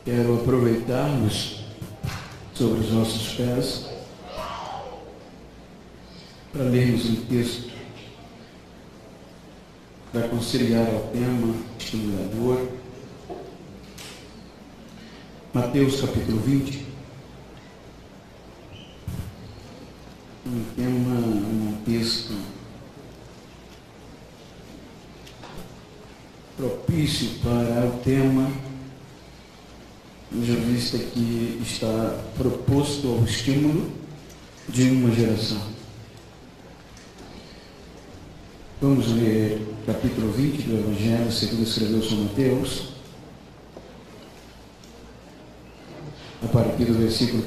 Quero aproveitar-nos sobre os nossos pés para lermos um texto para conciliar ao tema estimulador. Mateus capítulo 20, um texto propício para o tema, já visto que está proposto ao estímulo de uma geração. Vamos ler capítulo 20 do Evangelho segundo escreveu São Mateus, a partir do versículo 1,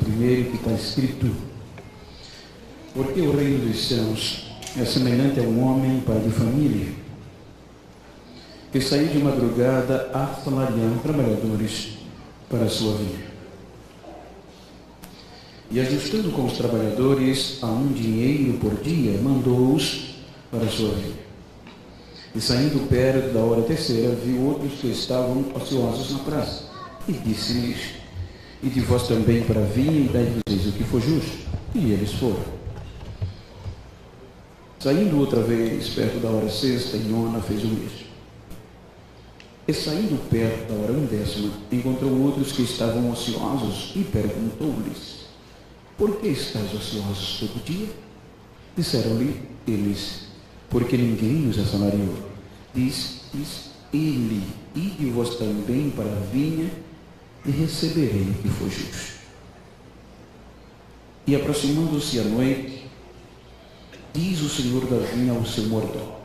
que está escrito: porque o reino dos céus é semelhante a um homem, pai de família, que saiu de madrugada assalariando trabalhadores para a sua vinha. E ajustando com os trabalhadores a um dinheiro por dia, mandou-os para a sua vinha. E saindo perto da hora terceira, viu outros que estavam ociosos na praça, e disse-lhes: ide vós também para a vinha e dai-vos o que for justo. E eles foram. Saindo outra vez perto da hora sexta, e nona, fez o mesmo. E saindo perto da hora 10ª, encontrou outros que estavam ociosos e perguntou-lhes: por que estáis ociosos todo dia? Disseram-lhe eles: porque ninguém nos assalariou. Diz ele: ide vós também para a vinha e receberei o que for justo. E aproximando-se a noite, diz o senhor da vinha ao seu mordomo: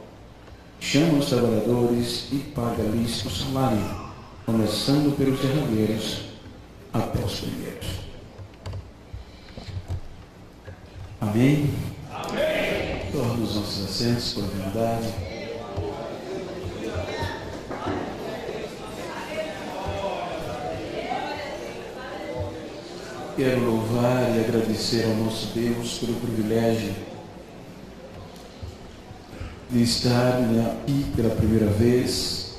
chama os trabalhadores e paga-lhes o salário, começando pelos derradeiros até os primeiros. Amém? Amém. Torne os nossos assentos, por verdade. Quero louvar e agradecer ao nosso Deus pelo privilégio de estar aqui pela primeira vez,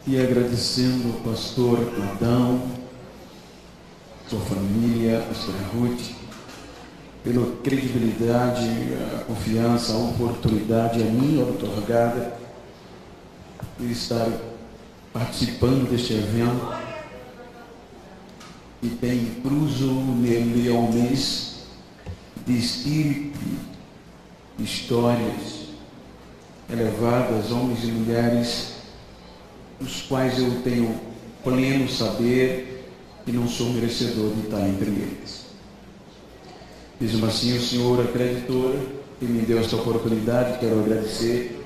e agradecendo ao pastor Adão, sua família, a pastora Ruth, pela credibilidade, a confiança, a oportunidade a mim otorgada de estar participando deste evento, que tem incluso nele homens de espírito, histórias elevadas, homens e mulheres, dos quais eu tenho pleno saber que não sou merecedor de estar entre eles. Mesmo assim, o Senhor acreditou e me deu esta oportunidade. Quero agradecer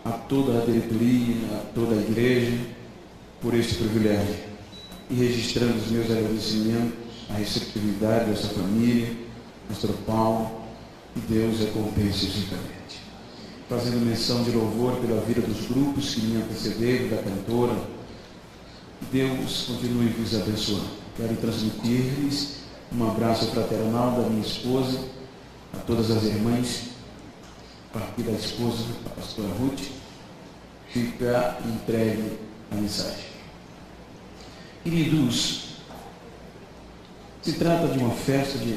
a toda a diretoria, a toda a igreja, por este privilégio, e registrando os meus agradecimentos à receptividade dessa família, pastor Paulo, e Deus recompense ricamente. Fazendo menção de louvor pela vida dos grupos que me antecederam, da cantora, Deus continue vos abençoando. Quero transmitir-lhes um abraço fraternal da minha esposa, a todas as irmãs, a partir da esposa, a pastora Ruth. Fica entregue a mensagem. Queridos, se trata de uma festa de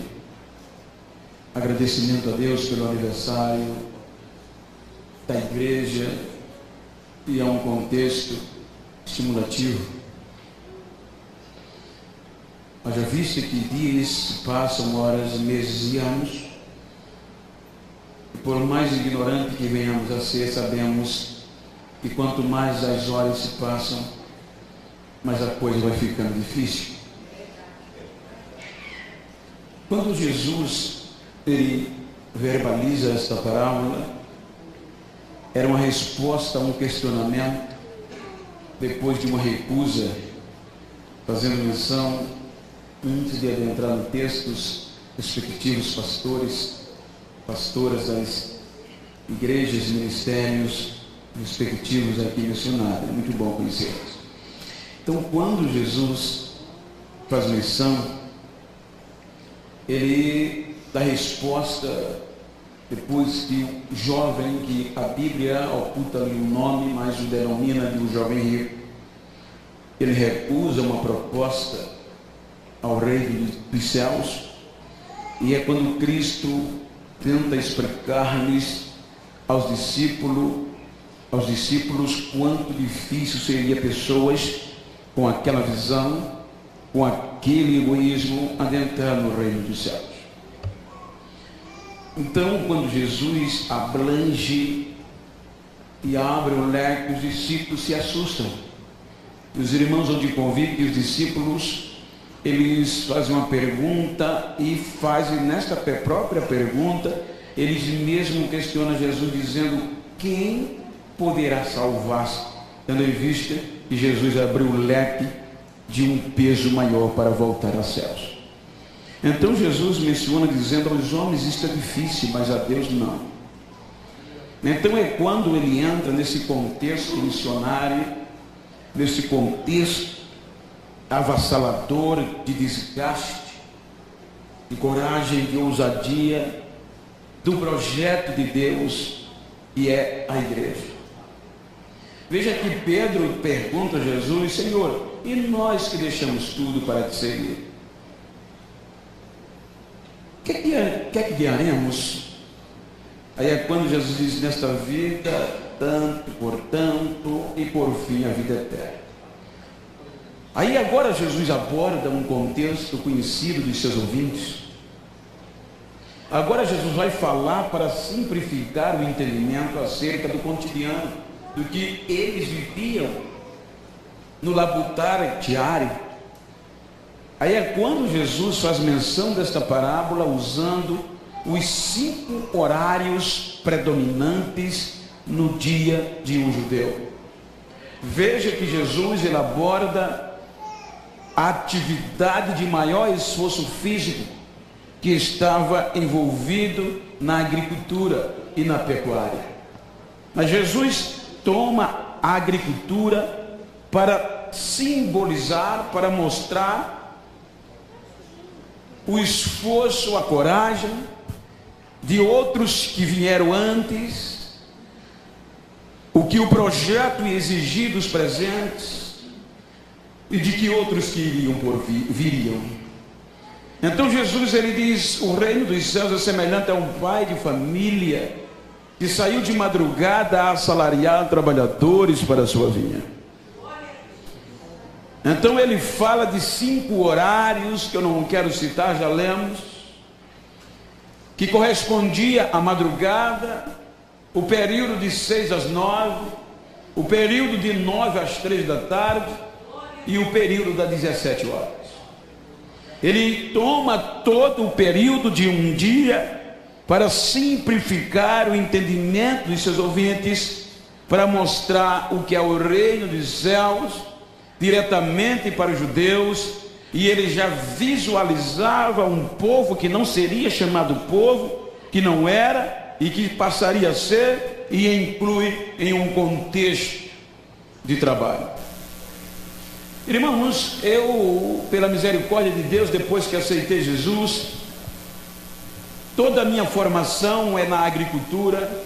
agradecimento a Deus pelo aniversário da igreja, e é um contexto estimulativo. Haja visto que dias se passam, horas, meses e anos, e por mais ignorante que venhamos a ser, sabemos que quanto mais as horas se passam, mais a coisa vai ficando difícil. Quando Jesus ele verbaliza esta parábola, era uma resposta a um questionamento, depois de uma recusa, fazendo menção, antes de adentrar no texto, os respectivos pastores, pastoras das igrejas, ministérios respectivos aqui mencionados. É muito bom conhecê-los. Então, quando Jesus faz menção, ele dá resposta depois que o jovem, que a Bíblia oculta-lhe o nome, mas o denomina de um jovem rico, ele recusa uma proposta ao Rei dos céus, e é quando Cristo tenta explicar-lhes aos discípulos quanto difícil seria pessoas com aquela visão, com aquele egoísmo, adentrar no reino dos céus. Então, quando Jesus abrange e abre o leque, os discípulos se assustam. Os irmãos onde convivem, que os discípulos, eles fazem uma pergunta e fazem nesta própria pergunta, eles mesmos questionam Jesus, dizendo: quem poderá salvar-se? Tendo em vista que Jesus abriu o leque de um peso maior para voltar aos céus. Então Jesus menciona dizendo: aos homens isto é difícil, mas a Deus não. Então é quando ele entra nesse contexto missionário, nesse contexto avassalador de desgaste, de coragem, de ousadia, do projeto de Deus, que é a igreja. Veja que Pedro pergunta a Jesus: Senhor, e nós que deixamos tudo para te seguir? O que é que guiaremos? Aí é quando Jesus diz: nesta vida, tanto, portanto, e por fim a vida eterna. Aí agora Jesus aborda um contexto conhecido dos seus ouvintes. Agora Jesus vai falar para simplificar o entendimento acerca do cotidiano, do que eles viviam no labutar diário. Aí é quando Jesus faz menção desta parábola usando os 5 horários predominantes no dia de um judeu. Veja que Jesus ele aborda a atividade de maior esforço físico que estava envolvido na agricultura e na pecuária. Mas Jesus toma a agricultura para simbolizar, para mostrar o esforço, a coragem de outros que vieram antes, o que o projeto exigia dos presentes e de que outros que iriam viriam. Então Jesus ele diz: o reino dos céus é semelhante a um pai de família que saiu de madrugada a assalariar trabalhadores para a sua vinha. Então ele fala de 5 horários, que eu não quero citar, já lemos, que correspondia à madrugada, o período de 6 às 9, o período de 9 às 3 da tarde e o período das 17 horas. Ele toma todo o período de um dia para simplificar o entendimento dos seus ouvintes, para mostrar o que é o reino dos céus diretamente para os judeus, e ele já visualizava um povo que não seria chamado povo, que não era e que passaria a ser, e inclui em um contexto de trabalho. Irmãos, eu, pela misericórdia de Deus, depois que aceitei Jesus, toda a minha formação é na agricultura,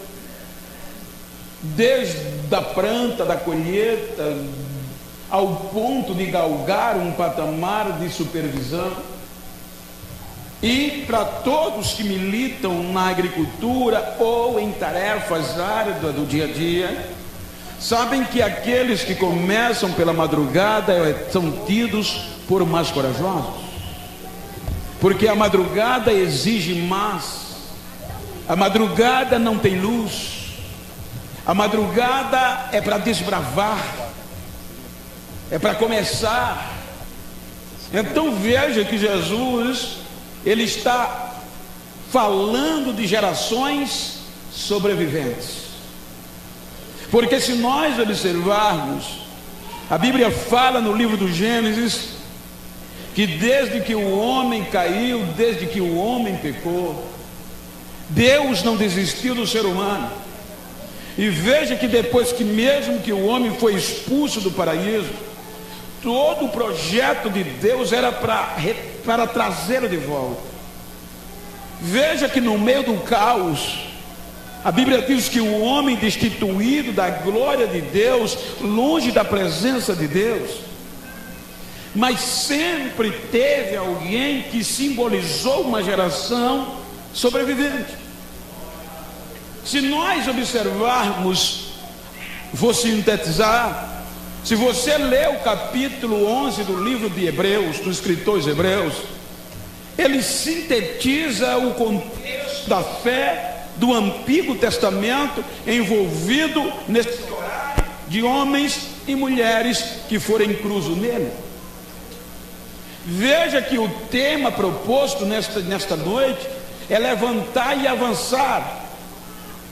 desde a planta, da colheita, ao ponto de galgar um patamar de supervisão. E para todos que militam na agricultura ou em tarefas árduas do dia a dia, sabem que aqueles que começam pela madrugada são tidos por mais corajosos, porque a madrugada exige mais. A madrugada não tem luz, a madrugada é para desbravar, é para começar. Então veja que Jesus ele está falando de gerações sobreviventes, porque se nós observarmos, a Bíblia fala no livro do Gênesis que desde que o homem caiu, desde que o homem pecou, Deus não desistiu do ser humano. E veja que depois que mesmo que o homem foi expulso do paraíso, todo o projeto de Deus era para trazê-lo de volta. Veja que no meio do caos, a Bíblia diz que o homem destituído da glória de Deus, longe da presença de Deus, mas sempre teve alguém que simbolizou uma geração sobrevivente. Se nós observarmos, vou sintetizar, se você ler o capítulo 11 do livro de Hebreus, dos escritores hebreus, ele sintetiza o contexto da fé do Antigo Testamento envolvido nesse horário de homens e mulheres que foram inclusos nele. Veja que o tema proposto nesta noite é levantar e avançar,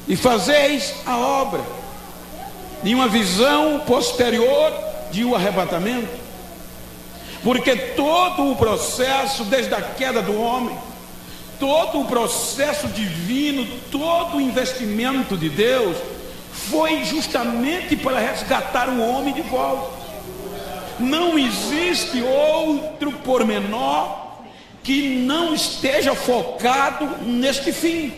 e fazeis a obra, em uma visão posterior de um arrebatamento, porque todo o processo, desde a queda do homem, todo o processo divino, todo o investimento de Deus, foi justamente para resgatar o homem de volta. Não existe outro pormenor que não esteja focado neste fim.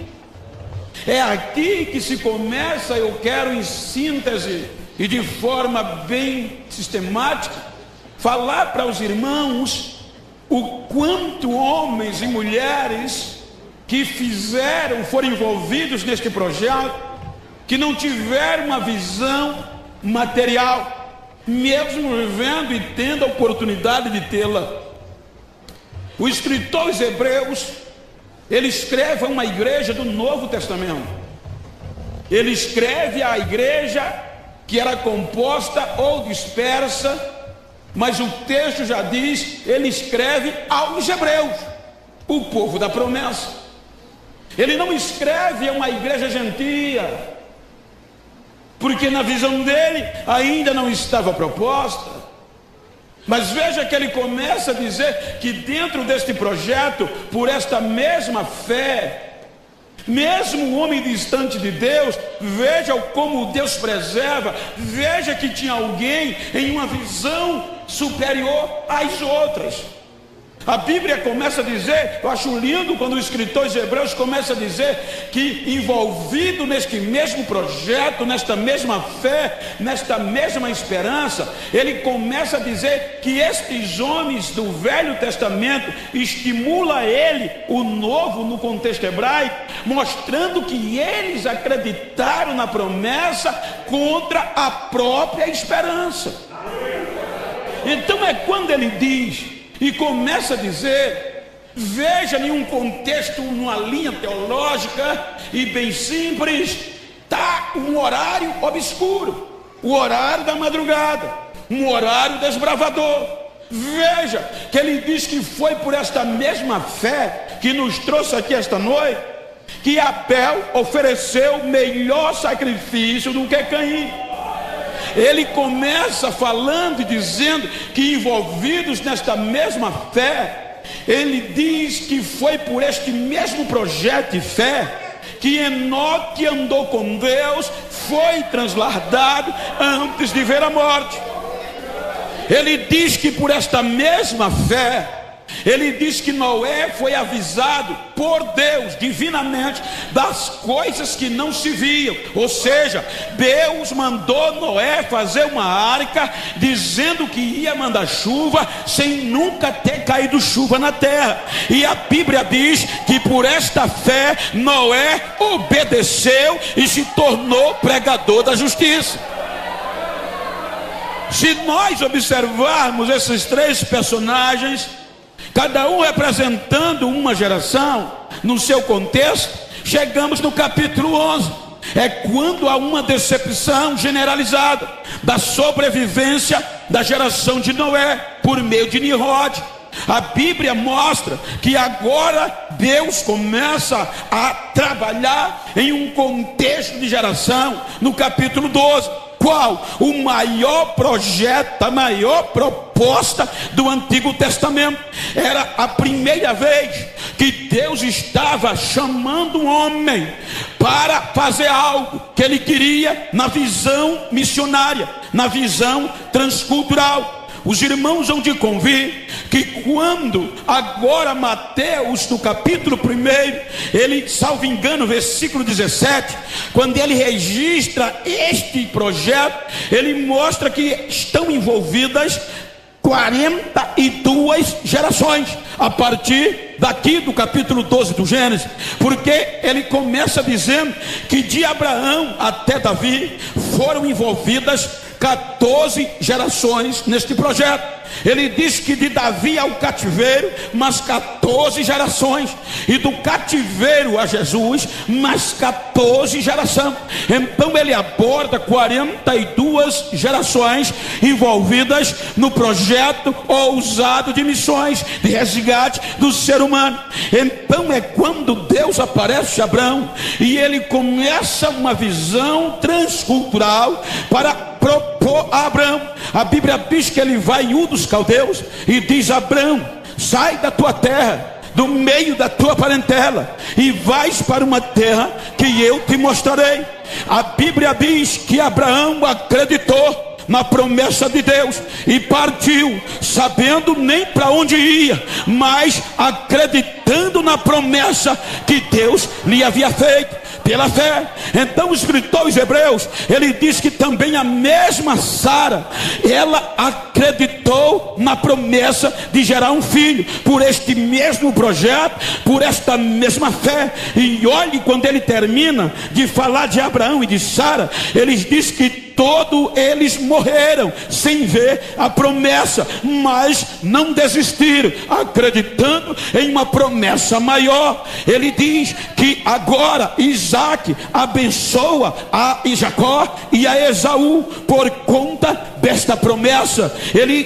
É aqui que se começa. Eu quero, em síntese e de forma bem sistemática, falar para os irmãos o quanto homens e mulheres que foram envolvidos neste projeto, que não tiveram uma visão material, mesmo vivendo e tendo a oportunidade de tê-la. O escritor aos Hebreus, ele escreve a uma igreja do Novo Testamento. Ele escreve a igreja que era composta ou dispersa, mas o texto já diz, ele escreve aos hebreus, o povo da promessa. Ele não escreve a uma igreja gentia, porque na visão dele ainda não estava proposta. Mas veja que ele começa a dizer que dentro deste projeto, por esta mesma fé, mesmo o homem distante de Deus, veja como Deus preserva, veja que tinha alguém em uma visão superior às outras. A Bíblia começa a dizer, eu acho lindo quando o escritor aos Hebreus começa a dizer que envolvido neste mesmo projeto, nesta mesma fé, nesta mesma esperança, ele começa a dizer que estes homens do Velho Testamento estimula ele, o novo no contexto hebraico, mostrando que eles acreditaram na promessa contra a própria esperança. Então é quando ele diz e começa a dizer, veja em um contexto, numa linha teológica e bem simples, está um horário obscuro, o horário da madrugada, um horário desbravador. Veja que ele diz que foi por esta mesma fé que nos trouxe aqui esta noite, que Abel ofereceu melhor sacrifício do que Caim. Ele começa falando e dizendo que envolvidos nesta mesma fé, ele diz que foi por este mesmo projeto de fé que Enoque andou com Deus, foi transladado antes de ver a morte. Ele diz que por esta mesma fé, ele diz que Noé foi avisado por Deus divinamente das coisas que não se viam. Ou seja, Deus mandou Noé fazer uma arca, dizendo que ia mandar chuva sem nunca ter caído chuva na terra. E a Bíblia diz que por esta fé Noé obedeceu e se tornou pregador da justiça. Se nós observarmos esses três personagens, cada um representando uma geração no seu contexto, chegamos no capítulo 11. É quando há uma decepção generalizada da sobrevivência da geração de Noé por meio de Nimrod. A Bíblia mostra que agora Deus começa a trabalhar em um contexto de geração no capítulo 12. Qual? O maior projeto, a maior proposta do Antigo Testamento. Era a primeira vez que Deus estava chamando um homem para fazer algo que ele queria na visão missionária, na visão transcultural. Os irmãos hão de convir que quando agora Mateus, no capítulo 1, ele, salvo engano, versículo 17, quando ele registra este projeto, ele mostra que estão envolvidas 42 gerações, a partir daqui do capítulo 12 do Gênesis, porque ele começa dizendo que de Abraão até Davi foram envolvidas 14 gerações neste projeto. Ele diz que de Davi ao cativeiro, mais 14 gerações, e do cativeiro a Jesus, mais 14 gerações. Então ele aborda 42 gerações envolvidas no projeto ousado de missões, de resgate do ser humano. Então é quando Deus aparece a Abraão, e ele começa uma visão transcultural para propor a Abraão. A Bíblia diz que ele vai em Ur dos Caldeus e diz: Abraão, sai da tua terra, do meio da tua parentela, e vais para uma terra que eu te mostrarei. A Bíblia diz que Abraão acreditou na promessa de Deus e partiu, sabendo nem para onde ia, mas acreditando na promessa que Deus lhe havia feito pela fé. Então o escritor aos Hebreus, ele diz que também a mesma Sara, ela acreditou na promessa de gerar um filho, por este mesmo projeto, por esta mesma fé. E olhe, quando ele termina de falar de Abraão e de Sara, ele diz que todos eles morreram sem ver a promessa, mas não desistiram, acreditando em uma promessa maior. Ele diz que agora Isaac abençoa a Jacó e a Esaú por conta desta promessa.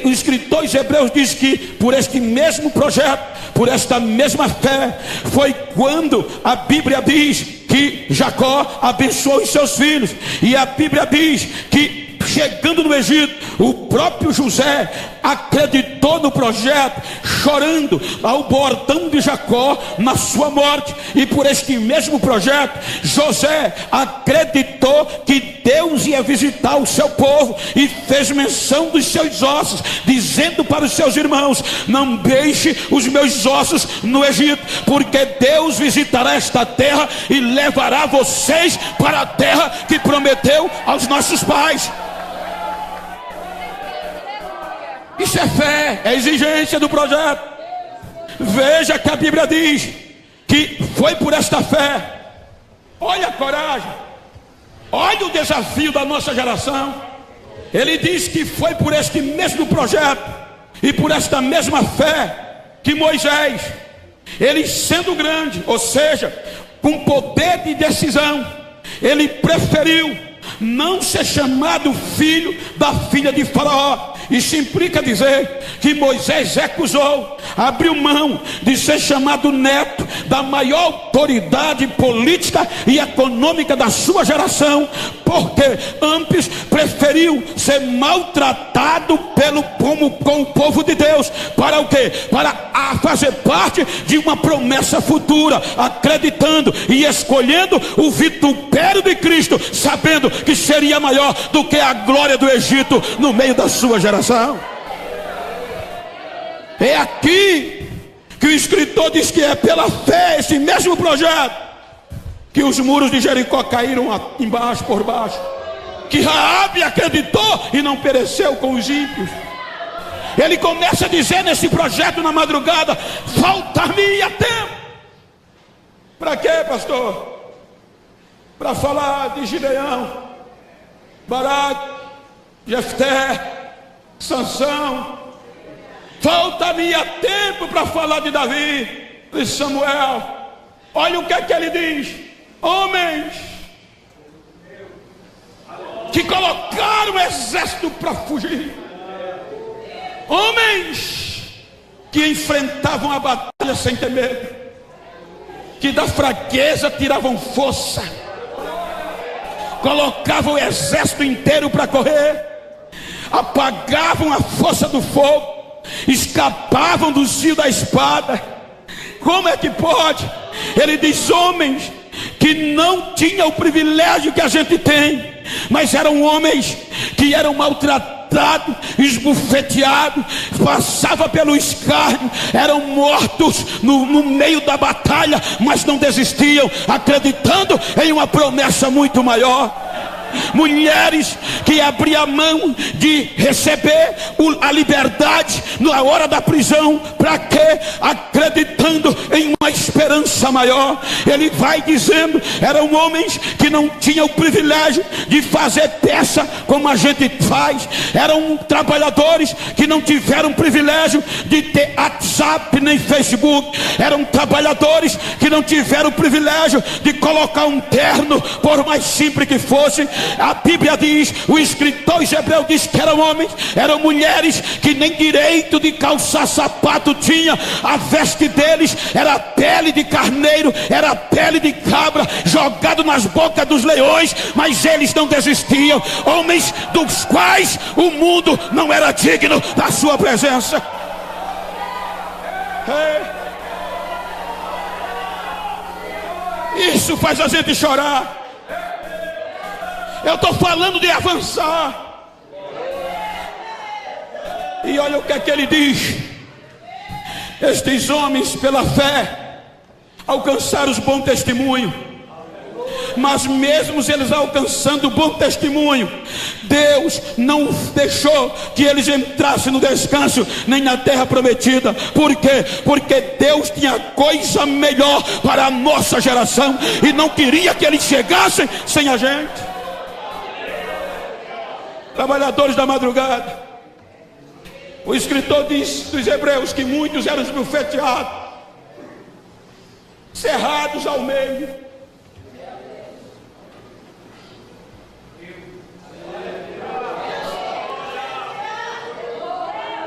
O escritor aos Hebreus diz que por este mesmo projeto, por esta mesma fé, foi quando a Bíblia diz que Jacó abençoou os seus filhos. E a Bíblia diz que, chegando no Egito, o próprio José acreditou no projeto, chorando ao bordão de Jacó na sua morte. E por este mesmo projeto, José acreditou que Deus ia visitar o seu povo, e fez menção dos seus ossos, dizendo para os seus irmãos: não deixe os meus ossos no Egito, porque Deus visitará esta terra e levará vocês para a terra que prometeu aos nossos pais. Isso é fé, é exigência do projeto. Veja que a Bíblia diz que foi por esta fé. Olha a coragem, olha o desafio da nossa geração. Ele diz que foi por este mesmo projeto e por esta mesma fé que Moisés, ele sendo grande, ou seja, com poder de decisão, ele preferiu não ser chamado filho da filha de Faraó. Isso implica dizer que Moisés recusou, abriu mão de ser chamado neto da maior autoridade política e econômica da sua geração, porque antes preferiu ser maltratado com o povo de Deus. Para o quê? Para fazer parte de uma promessa futura, acreditando e escolhendo o vitupério de Cristo, sabendo que seria maior do que a glória do Egito no meio da sua geração. É aqui que o escritor diz que é pela fé, esse mesmo projeto, que os muros de Jericó caíram embaixo, por baixo, que Raabe acreditou e não pereceu com os ímpios. Ele começa a dizer nesse projeto na madrugada: falta-me tempo. Para quê, pastor? Para falar de Gideão, Baraque, Jefté, Sansão. Falta-me tempo para falar de Davi, de Samuel. Olha o que é que ele diz: homens que colocaram o exército para fugir, homens que enfrentavam a batalha sem ter medo, que da fraqueza tiravam força, colocavam o exército inteiro para correr, apagavam a força do fogo, escapavam do fio da espada. Como é que pode? Ele diz: homens que não tinham o privilégio que a gente tem, mas eram homens que eram maltratados, esbufeteados, passavam pelo escárnio, eram mortos no meio da batalha, mas não desistiam, acreditando em uma promessa muito maior. mulheres que abriam mão de receber a liberdade na hora da prisão. Para quê? Acreditando em uma esperança maior. Ele vai dizendo, eram homens que não tinham o privilégio de fazer peça como a gente faz, eram trabalhadores que não tiveram o privilégio de ter WhatsApp nem Facebook, eram trabalhadores que não tiveram o privilégio de colocar um terno, por mais simples que fosse. A Bíblia diz, o escritor Hebreu diz que eram homens, eram mulheres que nem direito de calçar sapato tinha. A veste deles era pele de carneiro, era pele de cabra, jogado nas bocas dos leões, mas eles não desistiam. Homens dos quais o mundo não era digno da sua presença. Isso faz a gente chorar. Eu estou falando de avançar. E olha o que é que ele diz: estes homens pela fé alcançaram os bom testemunho. Mas mesmo eles alcançando o bom testemunho, Deus não deixou que eles entrassem no descanso, nem na terra prometida. Por quê? Porque Deus tinha coisa melhor para a nossa geração, e não queria que eles chegassem sem a gente. Trabalhadores da madrugada. O escritor diz dos Hebreus que muitos eram esbofeteados, cerrados ao meio.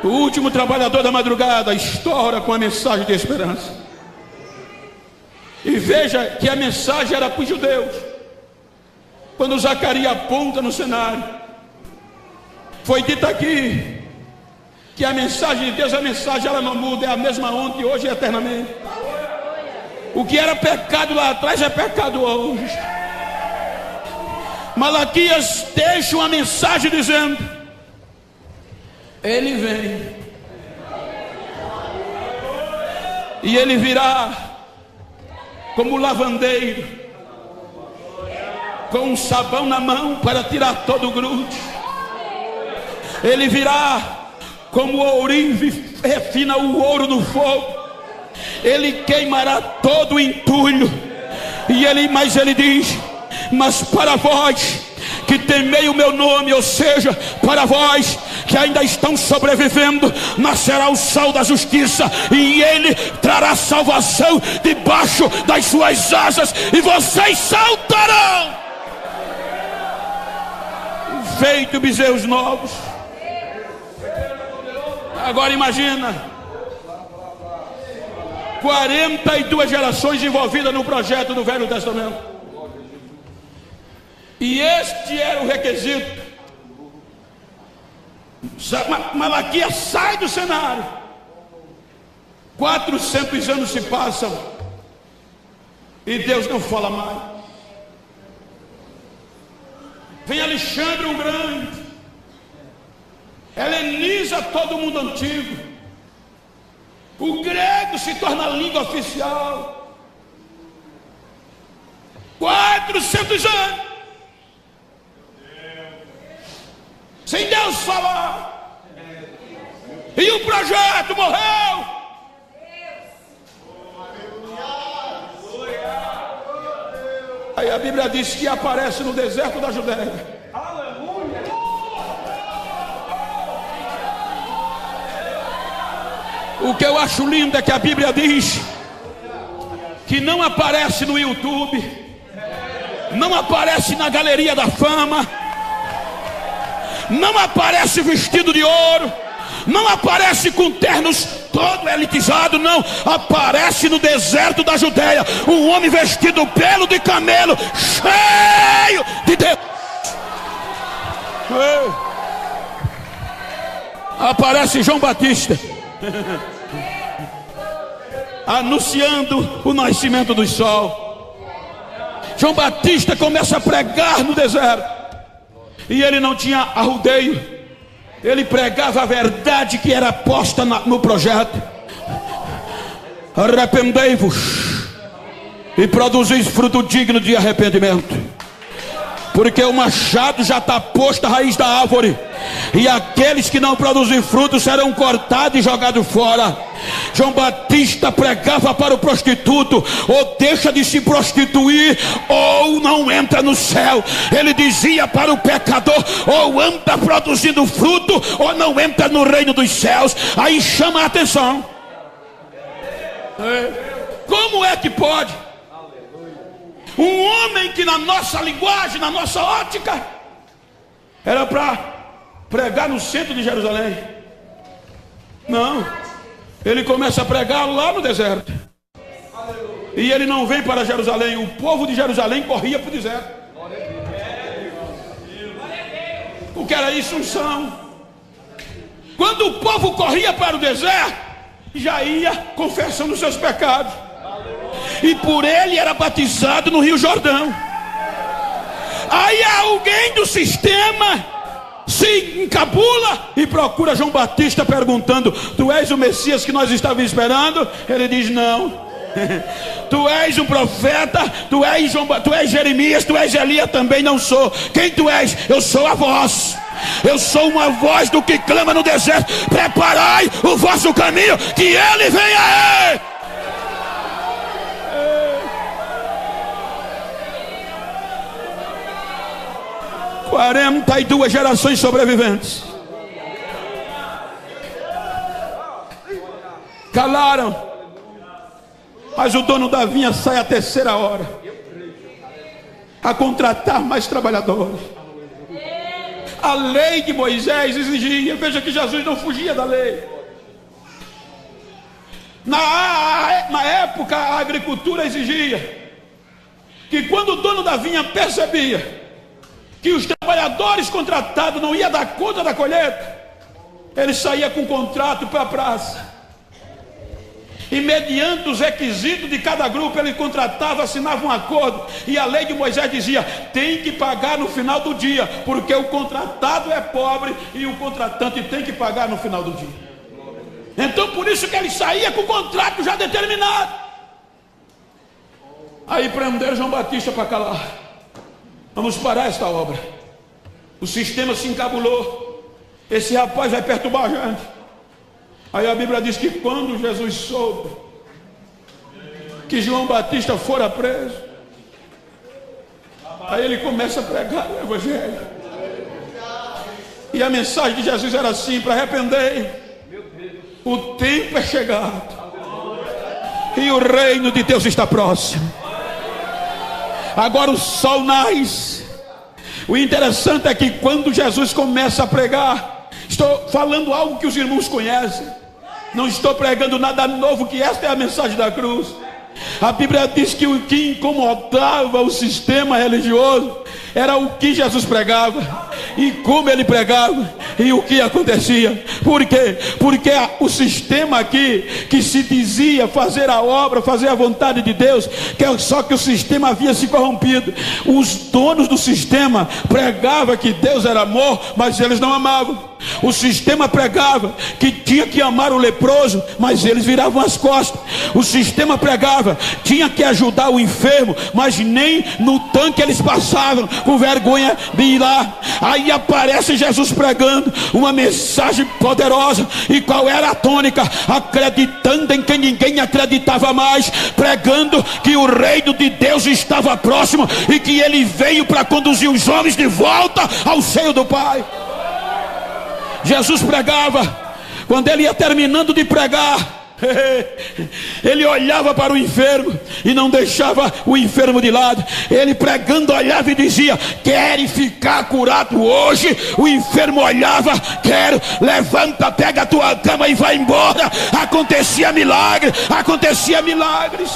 O último trabalhador da madrugada estoura com a mensagem de esperança. E veja que a mensagem era para os judeus. Quando Zacarias aponta no cenário, foi dito aqui que a mensagem de Deus, a mensagem ela não muda, é a mesma ontem, hoje e eternamente. O que era pecado lá atrás é pecado hoje. Malaquias deixa uma mensagem dizendo: ele vem, e ele virá como lavandeiro, com um sabão na mão para tirar todo o grude. Ele virá como o ourive refina o ouro no fogo. Ele queimará todo o entulho. Mas ele diz: mas para vós que temei o meu nome, ou seja, para vós que ainda estão sobrevivendo, nascerá o sol da justiça, e ele trará salvação debaixo das suas asas, e vocês saltarão feito bezerros novos. Agora imagina 42 gerações envolvidas no projeto do Velho Testamento, e este era o requisito. Malaquias sai do cenário. 400 anos se passam e Deus não fala mais. Vem Alexandre o Grande, heleniza todo mundo antigo. O grego se torna a língua oficial. 400 anos sem Deus falar, e o projeto morreu. Aí a Bíblia diz que aparece no deserto da Judéia. O que eu acho lindo é que a Bíblia diz que não aparece no YouTube, não aparece na galeria da fama, não aparece vestido de ouro, não aparece com ternos todo elitizado, não. Aparece no deserto da Judéia um homem vestido pelo de camelo, cheio de Deus. Aparece João Batista anunciando o nascimento do sol. João Batista começa a pregar no deserto, e ele não tinha arrudeio. Ele pregava a verdade que era posta no projeto. Arrependei-vos e produzis fruto digno de arrependimento. porque o machado já está posto à raiz da árvore, e aqueles que não produzem frutos serão cortados e jogados fora. João Batista pregava para o prostituto: ou deixa de se prostituir, ou não entra no céu. Ele dizia para o pecador: ou anda produzindo fruto, ou não entra no reino dos céus. Aí chama a atenção. Como é que pode um homem que na nossa linguagem, na nossa ótica, era para pregar no centro de Jerusalém? Não, ele começa a pregar lá no deserto. E ele não vem para Jerusalém. O povo de Jerusalém corria para o deserto. O que era isso? Unção. Quando o povo corria para o deserto, já ia confessando os seus pecados, e por ele era batizado no Rio Jordão. Aí alguém do sistema se encabula e procura João Batista perguntando: tu és o Messias que nós estávamos esperando? Ele diz: não. Tu és um profeta? Tu és Jeremias? Tu és Elias? Também não sou. Quem tu és? Eu sou a voz. Eu sou uma voz do que clama no deserto: preparai o vosso caminho, que ele venha aí. 42 gerações sobreviventes calaram, mas o dono da vinha sai à terceira hora a contratar mais trabalhadores. A lei de Moisés exigia, veja que Jesus não fugia da lei. Na época a agricultura exigia que quando o dono da vinha percebia que os trabalhadores contratados não iam dar conta da colheita, ele saía com contrato para a praça, e mediante os requisitos de cada grupo ele contratava, assinava um acordo, e a lei de Moisés dizia: tem que pagar no final do dia, porque o contratado é pobre e o contratante tem que pagar no final do dia. Então por isso que ele saía com o contrato já determinado. Aí prenderam João Batista para calar. Vamos parar esta obra. O sistema se encabulou. Esse rapaz vai perturbar a gente. Aí a Bíblia diz que quando Jesus soube que João Batista fora preso, aí ele começa a pregar o Evangelho. E a mensagem de Jesus era assim: para arrepender, o tempo é chegado e o reino de Deus está próximo. Agora o sol nasce. O interessante é que quando Jesus começa a pregar, estou falando algo que os irmãos conhecem, não estou pregando nada novo, que esta é a mensagem da cruz. A Bíblia diz que o que incomodava o sistema religioso era o que Jesus pregava, e como ele pregava, e o que acontecia. Por quê? Porque o sistema aqui, que se dizia fazer a obra, fazer a vontade de Deus, só que o sistema havia se corrompido. Os donos do sistema pregavam que Deus era amor, mas eles não amavam. O sistema pregava que tinha que amar o leproso, mas eles viravam as costas. O sistema pregava tinha que ajudar o enfermo, mas nem no tanque eles passavam, com vergonha de ir lá. Aí aparece Jesus pregando uma mensagem poderosa. E qual era a tônica? Acreditando em quem ninguém acreditava mais, pregando que o reino de Deus estava próximo e que ele veio para conduzir os homens de volta ao seio do Pai. Jesus pregava, quando ele ia terminando de pregar, ele olhava para o enfermo e não deixava o enfermo de lado. Ele pregando olhava e dizia: quer ficar curado hoje? O enfermo olhava: quero, levanta, pega a tua cama e vai embora. Acontecia milagre, acontecia milagres.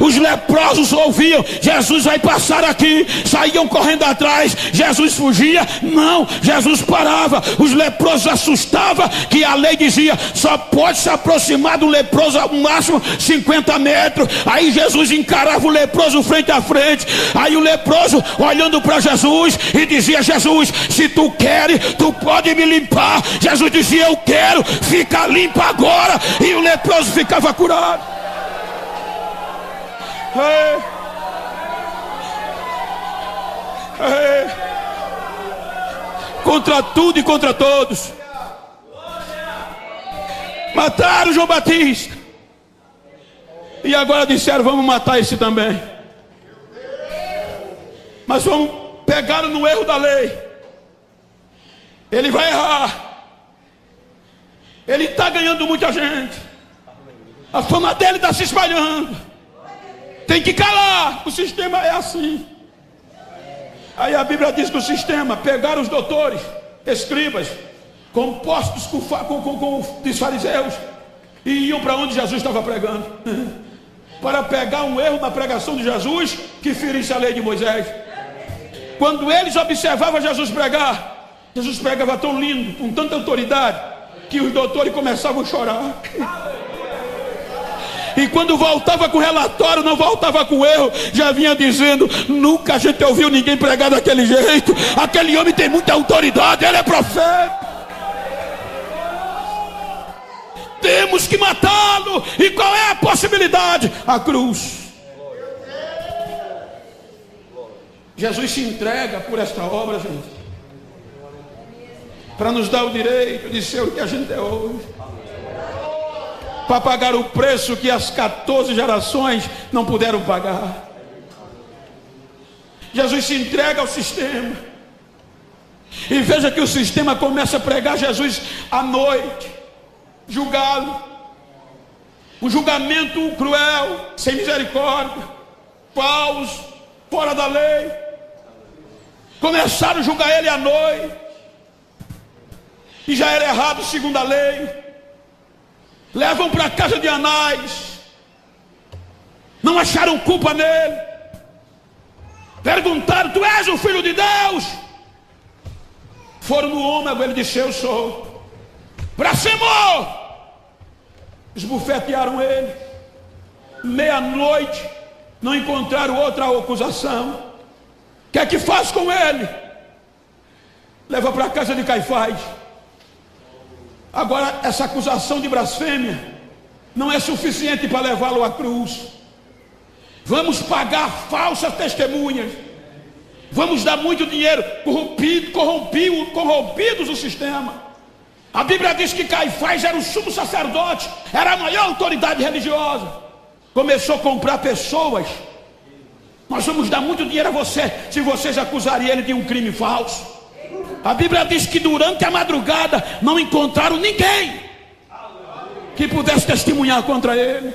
Os leprosos ouviam: Jesus vai passar aqui. Saíam correndo atrás. Jesus fugia? Não, Jesus parava. Os leprosos assustavam, que a lei dizia: só pode se aproximar do leproso ao máximo 50 metros. Aí Jesus encarava o leproso frente a frente. Aí o leproso olhando para Jesus e dizia: Jesus, se tu queres, tu pode me limpar. Jesus dizia: eu quero, fica limpo agora. E o leproso ficava curado. Contra tudo e contra todos. Mataram João Batista. E agora disseram: vamos matar esse também. Mas vamos pegar no erro da lei. Ele vai errar. Ele está ganhando muita gente. A fama dele está se espalhando. Tem que calar. O sistema é assim. Aí a Bíblia diz que o sistema pegaram os doutores, escribas, compostos com os fariseus, e iam para onde Jesus estava pregando, para pegar um erro na pregação de Jesus que ferisse a lei de Moisés. Quando eles observavam Jesus pregar, Jesus pregava tão lindo, com tanta autoridade, que os doutores começavam a chorar. E quando voltava com relatório, não voltava com erro, já vinha dizendo: nunca a gente ouviu ninguém pregar daquele jeito. Aquele homem tem muita autoridade, ele é profeta. Temos que matá-lo. E qual é a possibilidade? A cruz. Jesus se entrega por esta obra, gente, para nos dar o direito de ser o que a gente é hoje, para pagar o preço que as 14 gerações não puderam pagar. Jesus se entrega ao sistema. E veja que o sistema começa a pregar Jesus à noite, julgá-lo. Um julgamento cruel, sem misericórdia, paus, fora da lei. Começaram a julgar ele à noite, e já era errado segundo a lei. Levam para a casa de Anás, não acharam culpa nele. Perguntaram: tu és o filho de Deus? Foram no ômago, ele disse: eu sou. Blasfemou! Esbufetearam ele. Meia-noite, não encontraram outra acusação. O que é que faz com ele? Leva para a casa de Caifás. Agora, essa acusação de blasfêmia não é suficiente para levá-lo à cruz. Vamos pagar falsas testemunhas. Vamos dar muito dinheiro, corrompidos o sistema. A Bíblia diz que Caifás era o sumo sacerdote, era a maior autoridade religiosa. Começou a comprar pessoas. Nós vamos dar muito dinheiro a você, se vocês acusarem ele de um crime falso. A Bíblia diz que durante a madrugada não encontraram ninguém que pudesse testemunhar contra ele.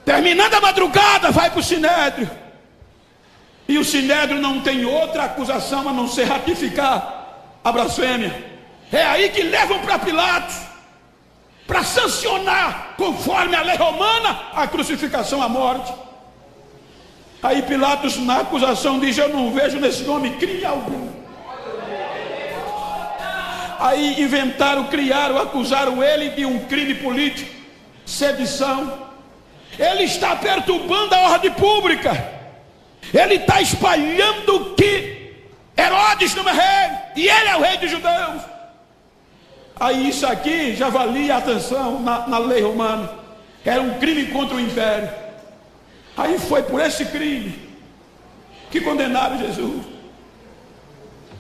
Terminando a madrugada, vai para o Sinédrio. E o Sinédrio não tem outra acusação a não ser ratificar a blasfêmia. É aí que levam para Pilatos, para sancionar, conforme a lei romana, a crucificação, a morte. Aí Pilatos, na acusação, diz: eu não vejo nesse homem crime algum. Aí criaram, acusaram ele de um crime político, sedição. Ele está perturbando a ordem pública. Ele está espalhando que Herodes não é rei, e ele é o rei dos judeus. Aí isso aqui já valia atenção na lei romana. Era um crime contra o império. Aí foi por esse crime que condenaram Jesus.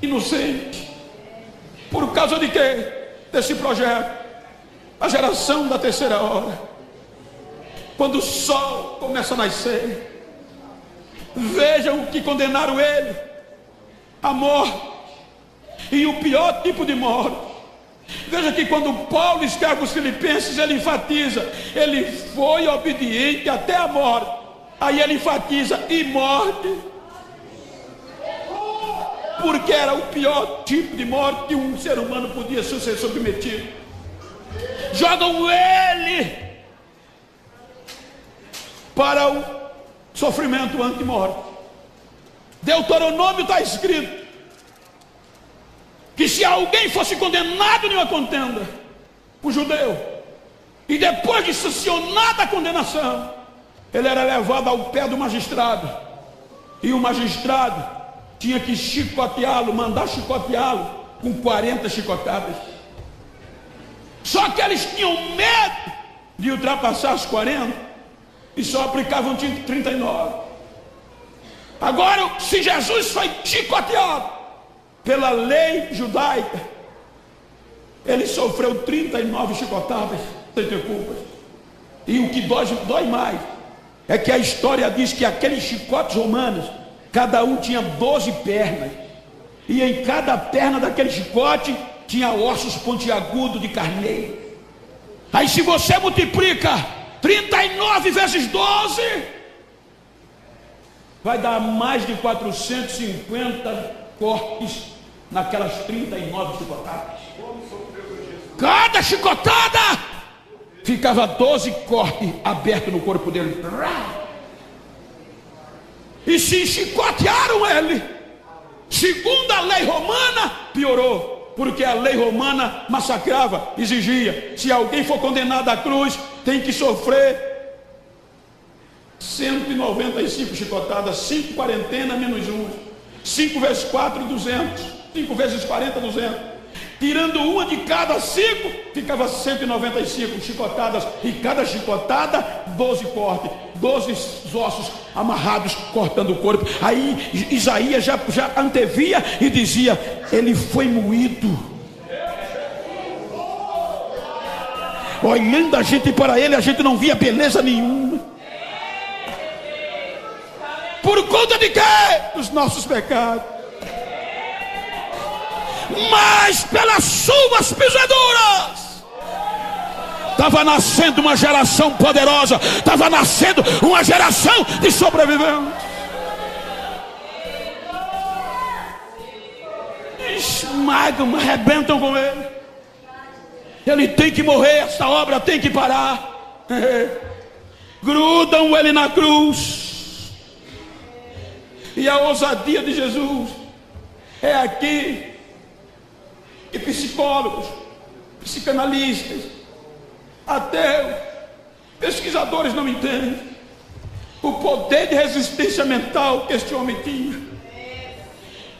Inocente. Por causa de quê? Desse projeto. A geração da terceira hora. Quando o sol começa a nascer. Vejam que condenaram ele. A morte. E o pior tipo de morte. Veja que quando Paulo escreve os Filipenses, ele enfatiza: ele foi obediente até a morte. Aí ele enfatiza: e morte. Porque era o pior tipo de morte que um ser humano podia ser submetido. Jogam ele para o sofrimento anti-morte. Deuteronômio está escrito que se alguém fosse condenado em uma contenda, o judeu, e depois de sancionada a condenação, ele era levado ao pé do magistrado, e o magistrado tinha que chicoteá-lo, mandar chicoteá-lo com 40 chicotadas. Só que eles tinham medo de ultrapassar as 40 e só aplicavam 39. Agora, se Jesus foi chicoteado pela lei judaica, ele sofreu 39 chicotadas sem ter culpas. E o que dói mais é que a história diz que aqueles chicotes romanos, cada um tinha 12 pernas, e em cada perna daquele chicote tinha ossos pontiagudos de carneiro. Aí se você multiplica 39 vezes 12, vai dar mais de 450 cortes naquelas 39 chicotadas. Cada chicotada ficava 12 cortes abertos no corpo dele. E se chicotearam ele, segundo a lei romana, piorou. Porque a lei romana massacrava, exigia, se alguém for condenado à cruz, tem que sofrer 195 chicotadas, 5 quarentena menos 1, 5 vezes 4, 200, 5 vezes 40, 200. Tirando uma de cada 5, ficava 195 chicotadas, e cada chicotada 12 cortes, 12 ossos amarrados, cortando o corpo. Aí Isaías já antevia e dizia: ele foi moído. Olhando a gente para ele, a gente não via beleza nenhuma. Por conta de quê? Dos nossos pecados. Mas pelas suas pisaduras estava nascendo uma geração poderosa, estava nascendo uma geração de sobreviventes. Esmagam, arrebentam com ele. Ele tem que morrer, essa obra tem que parar. Grudam ele na cruz. E a ousadia de Jesus é aqui que psicólogos, psicanalistas, ateus, pesquisadores não entendem o poder de resistência mental que este homem tinha.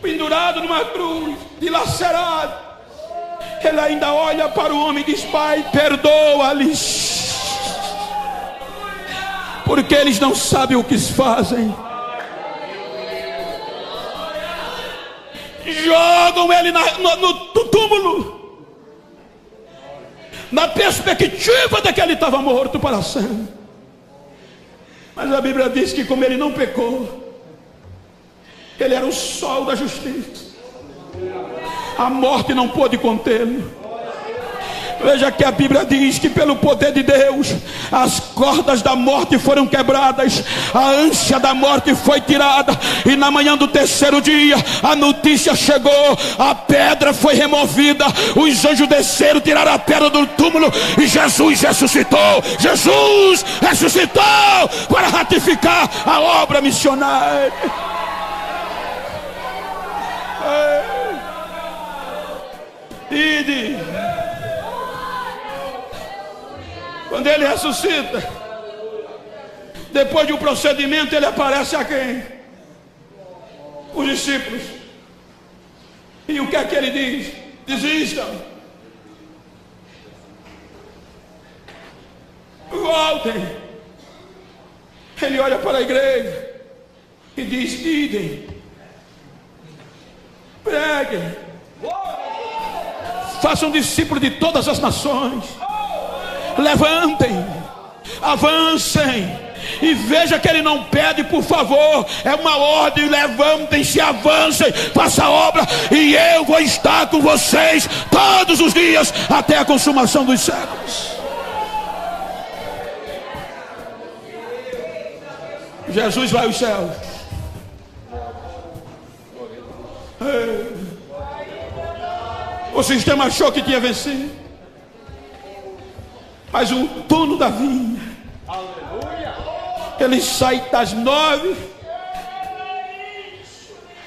Pendurado numa cruz, dilacerado, ele ainda olha para o homem e diz: Pai, perdoa-lhes, porque eles não sabem o que fazem. Jogam ele no túmulo, na perspectiva de que ele estava morto para sempre. Mas a Bíblia diz que, como ele não pecou, ele era o sol da justiça, a morte não pôde contê-lo. Veja que a Bíblia diz que pelo poder de Deus as cordas da morte foram quebradas, a ânsia da morte foi tirada, e na manhã do terceiro dia a notícia chegou: a pedra foi removida, os anjos desceram, tiraram a pedra do túmulo, e Jesus ressuscitou. Jesus ressuscitou para ratificar a obra missionária. Ide. Quando ele ressuscita, depois de um procedimento, ele aparece a quem? Os discípulos. E o que é que ele diz? Desistam, voltem. Ele olha para a igreja e diz: idem, preguem, façam discípulos de todas as nações. Levantem, avancem. E veja que ele não pede por favor, é uma ordem: levantem-se, avancem, faça a obra, e eu vou estar com vocês todos os dias até a consumação dos séculos. Jesus vai aos céus. O sistema achou que tinha vencido, mas o dono da vinha, ele sai das 9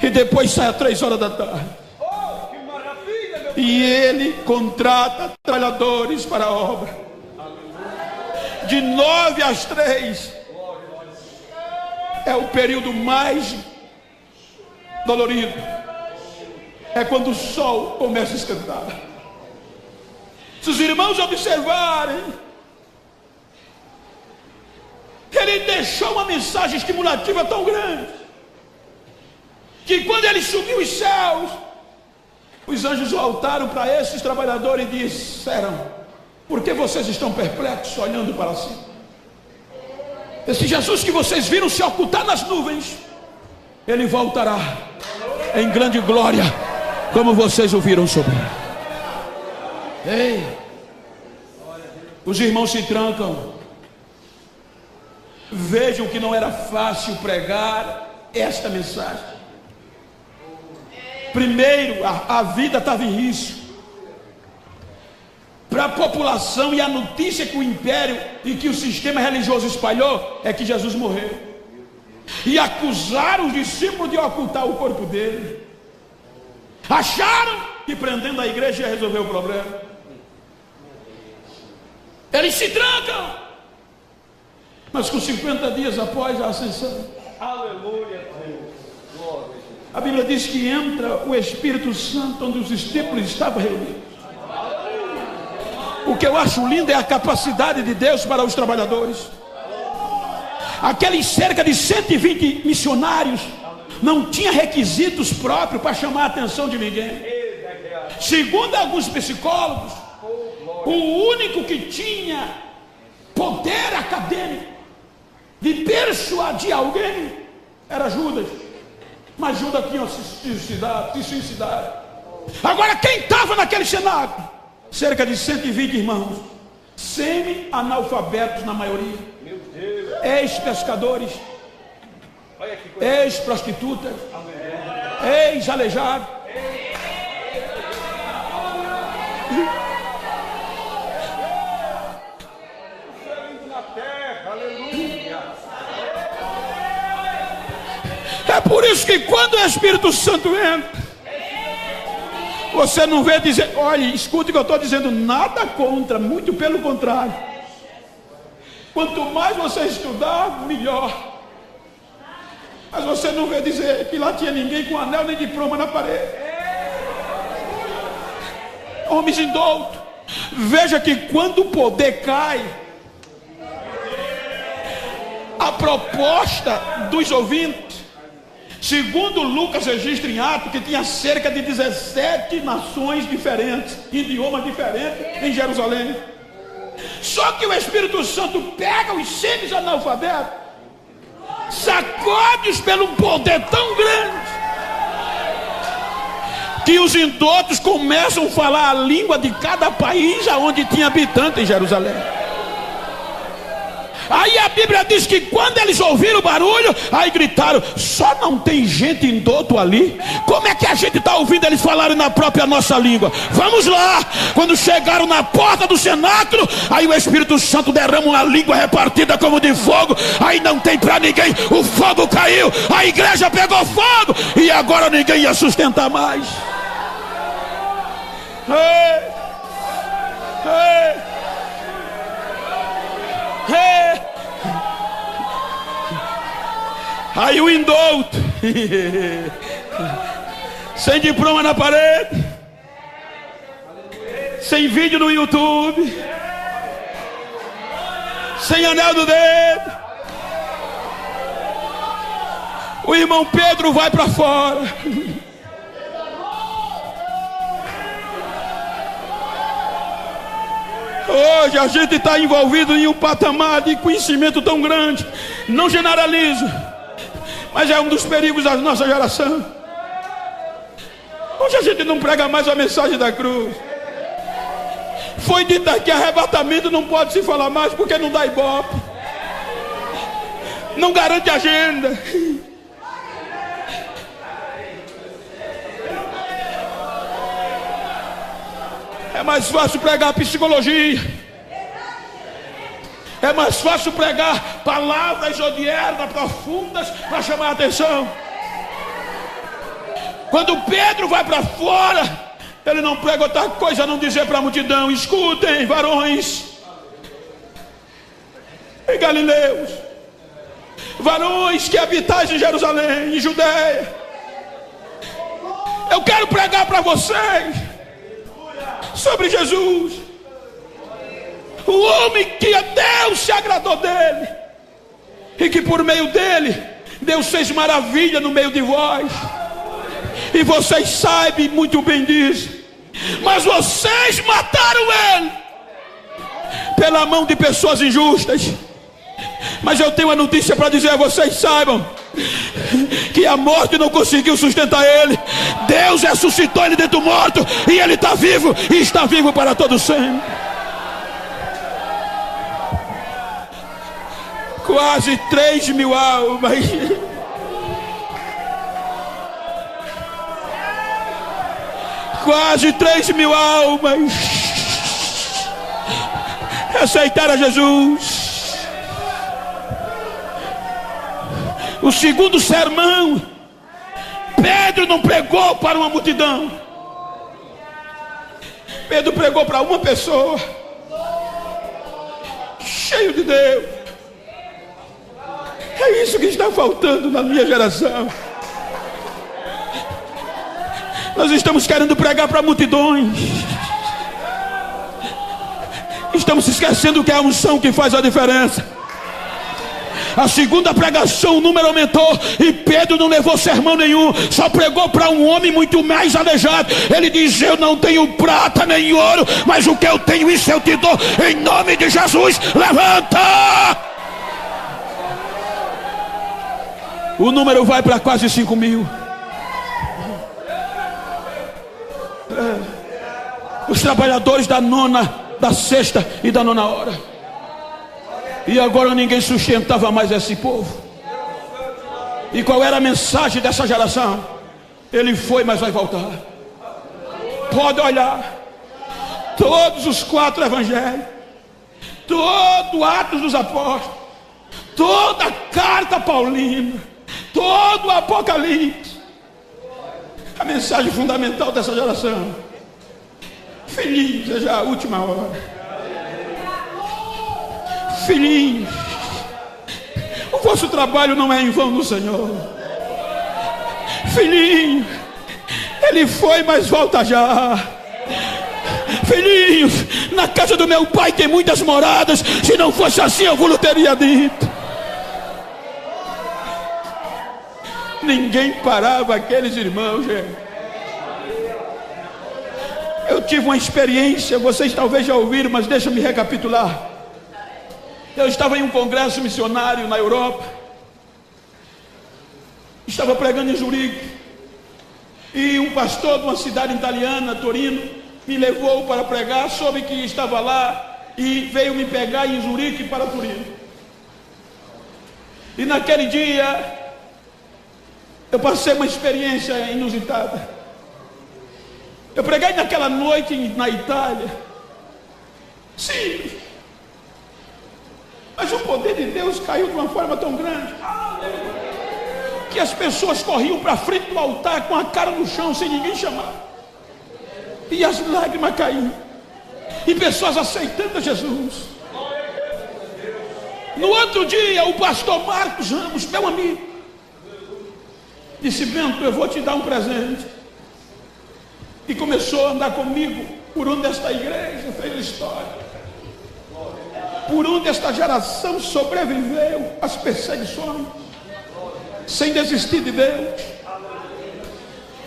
e depois sai às 3 horas da tarde. E ele contrata trabalhadores para a obra. De 9 às 3 é o período mais dolorido. É quando o sol começa a esquentar. Se os irmãos observarem, ele deixou uma mensagem estimulativa tão grande. que quando ele subiu os céus, os anjos voltaram para esses trabalhadores e disseram: por que vocês estão perplexos olhando para cima? Esse Jesus que vocês viram se ocultar nas nuvens, ele voltará em grande glória, como vocês o viram subir. Ei, os irmãos se trancam. Vejam que não era fácil pregar esta mensagem. Primeiro, a vida estava em risco para a população, e a notícia que o império e que o sistema religioso espalhou é que Jesus morreu, e acusaram os discípulos de ocultar o corpo dele. Acharam que prendendo a igreja ia resolver o problema. Eles se trancam, mas com 50 dias após a ascensão, aleluia, a Bíblia diz que entra o Espírito Santo onde os discípulos estavam reunidos. O que eu acho lindo é a capacidade de Deus para os trabalhadores. Aqueles cerca de 120 missionários não tinha requisitos próprios para chamar a atenção de ninguém. Segundo alguns psicólogos, o único que tinha poder acadêmico de persuadir alguém era Judas. Mas Judas tinha se suicidado. Agora, quem estava naquele cenáculo? Cerca de 120 irmãos, semi-analfabetos na maioria, ex-pescadores, ex-prostitutas, ex-aleijados. É por isso que quando o Espírito Santo entra, você não vê dizer, olha, escute o que eu estou dizendo, nada contra, muito pelo contrário. Quanto mais você estudar, melhor. Mas você não vê dizer que lá tinha ninguém com anel nem diploma na parede. Homens indoutos. Veja que quando o poder cai, a proposta dos ouvintes, segundo Lucas registra em Atos, que tinha cerca de 17 nações diferentes, idiomas diferentes em Jerusalém. Só que o Espírito Santo pega os semi-analfabetos, sacode-os pelo poder tão grande, que os indoutos começam a falar a língua de cada país aonde tinha habitante em Jerusalém. Aí a Bíblia diz que quando eles ouviram o barulho, aí gritaram: só não tem gente indouto ali? Como é que a gente está ouvindo eles falarem na própria nossa língua? Vamos lá. Quando chegaram na porta do cenáculo, aí o Espírito Santo derrama uma língua repartida como de fogo. Aí não tem para ninguém, o fogo caiu, a igreja pegou fogo, e agora ninguém ia sustentar mais. Ei, ei. Aí o indouto, sem diploma na parede, sem vídeo no YouTube, sem anel do dedo, o irmão Pedro vai para fora. Hoje a gente está envolvido em um patamar de conhecimento tão grande. Não generalizo, mas é um dos perigos da nossa geração. Hoje a gente não prega mais a mensagem da cruz. Foi dito que arrebatamento não pode se falar mais porque não dá ibope, não garante agenda. É mais fácil pregar psicologia, é mais fácil pregar palavras odiernas profundas para chamar a atenção. Quando Pedro vai para fora, ele não prega outra coisa a não dizer para a multidão: escutem, varões e galileus, varões que habitais em Jerusalém, em Judeia, eu quero pregar para vocês sobre Jesus, o homem que a Deus se agradou dele, e que por meio dele Deus fez maravilha no meio de vós. E vocês sabem muito bem disso. Mas vocês mataram ele pela mão de pessoas injustas. Mas eu tenho uma notícia para dizer a vocês: saibam que a morte não conseguiu sustentar ele. Deus ressuscitou ele dentre o morto, e ele está vivo, e está vivo para todo sempre. Quase 3.000 almas. Quase 3.000 almas aceitaram a Jesus. O segundo sermão, Pedro não pregou para uma multidão. Pedro pregou para uma pessoa, cheio de Deus. É isso que está faltando na minha geração. Nós estamos querendo pregar para multidões. Estamos esquecendo que é a unção que faz a diferença. A segunda pregação, o número aumentou, e Pedro não levou sermão nenhum, só pregou para um homem muito mais aleijado. Ele diz: eu não tenho prata nem ouro, mas o que eu tenho, isso eu te dou, em nome de Jesus, levanta! O número vai para quase 5.000. Os trabalhadores da nona, da sexta e da nona hora. E agora ninguém sustentava mais esse povo. E qual era a mensagem dessa geração? Ele foi, mas vai voltar. Pode olhar. Todos os 4 evangelhos, todo Atos dos Apóstolos, toda a carta paulina, todo o Apocalipse. A mensagem fundamental dessa geração: filhinhos, é já a última hora. Filhinhos, o vosso trabalho não é em vão no Senhor. Filhinhos, ele foi, mas volta já. Filhinhos, na casa do meu pai tem muitas moradas. Se não fosse assim, eu vos teria dito. Ninguém parava aqueles irmãos, gente. Eu tive uma experiência, vocês talvez já ouviram, mas deixa-me recapitular. Eu estava em um congresso missionário na Europa. Estava pregando em Zurique. E um pastor de uma cidade italiana, Torino, me levou para pregar, soube que estava lá e veio me pegar em Zurique para Torino. E naquele dia eu passei uma experiência inusitada. Eu preguei naquela noite na Itália. Sim. Mas o poder de Deus caiu de uma forma tão grande que as pessoas corriam para frente do altar com a cara no chão, sem ninguém chamar. E as lágrimas caíam. E pessoas aceitando a Jesus. No outro dia, o pastor Marcos Ramos, meu amigo, disse: Bento, eu vou te dar um presente. E começou a andar comigo por onde esta igreja fez história, por onde esta geração sobreviveu às perseguições, sem desistir de Deus.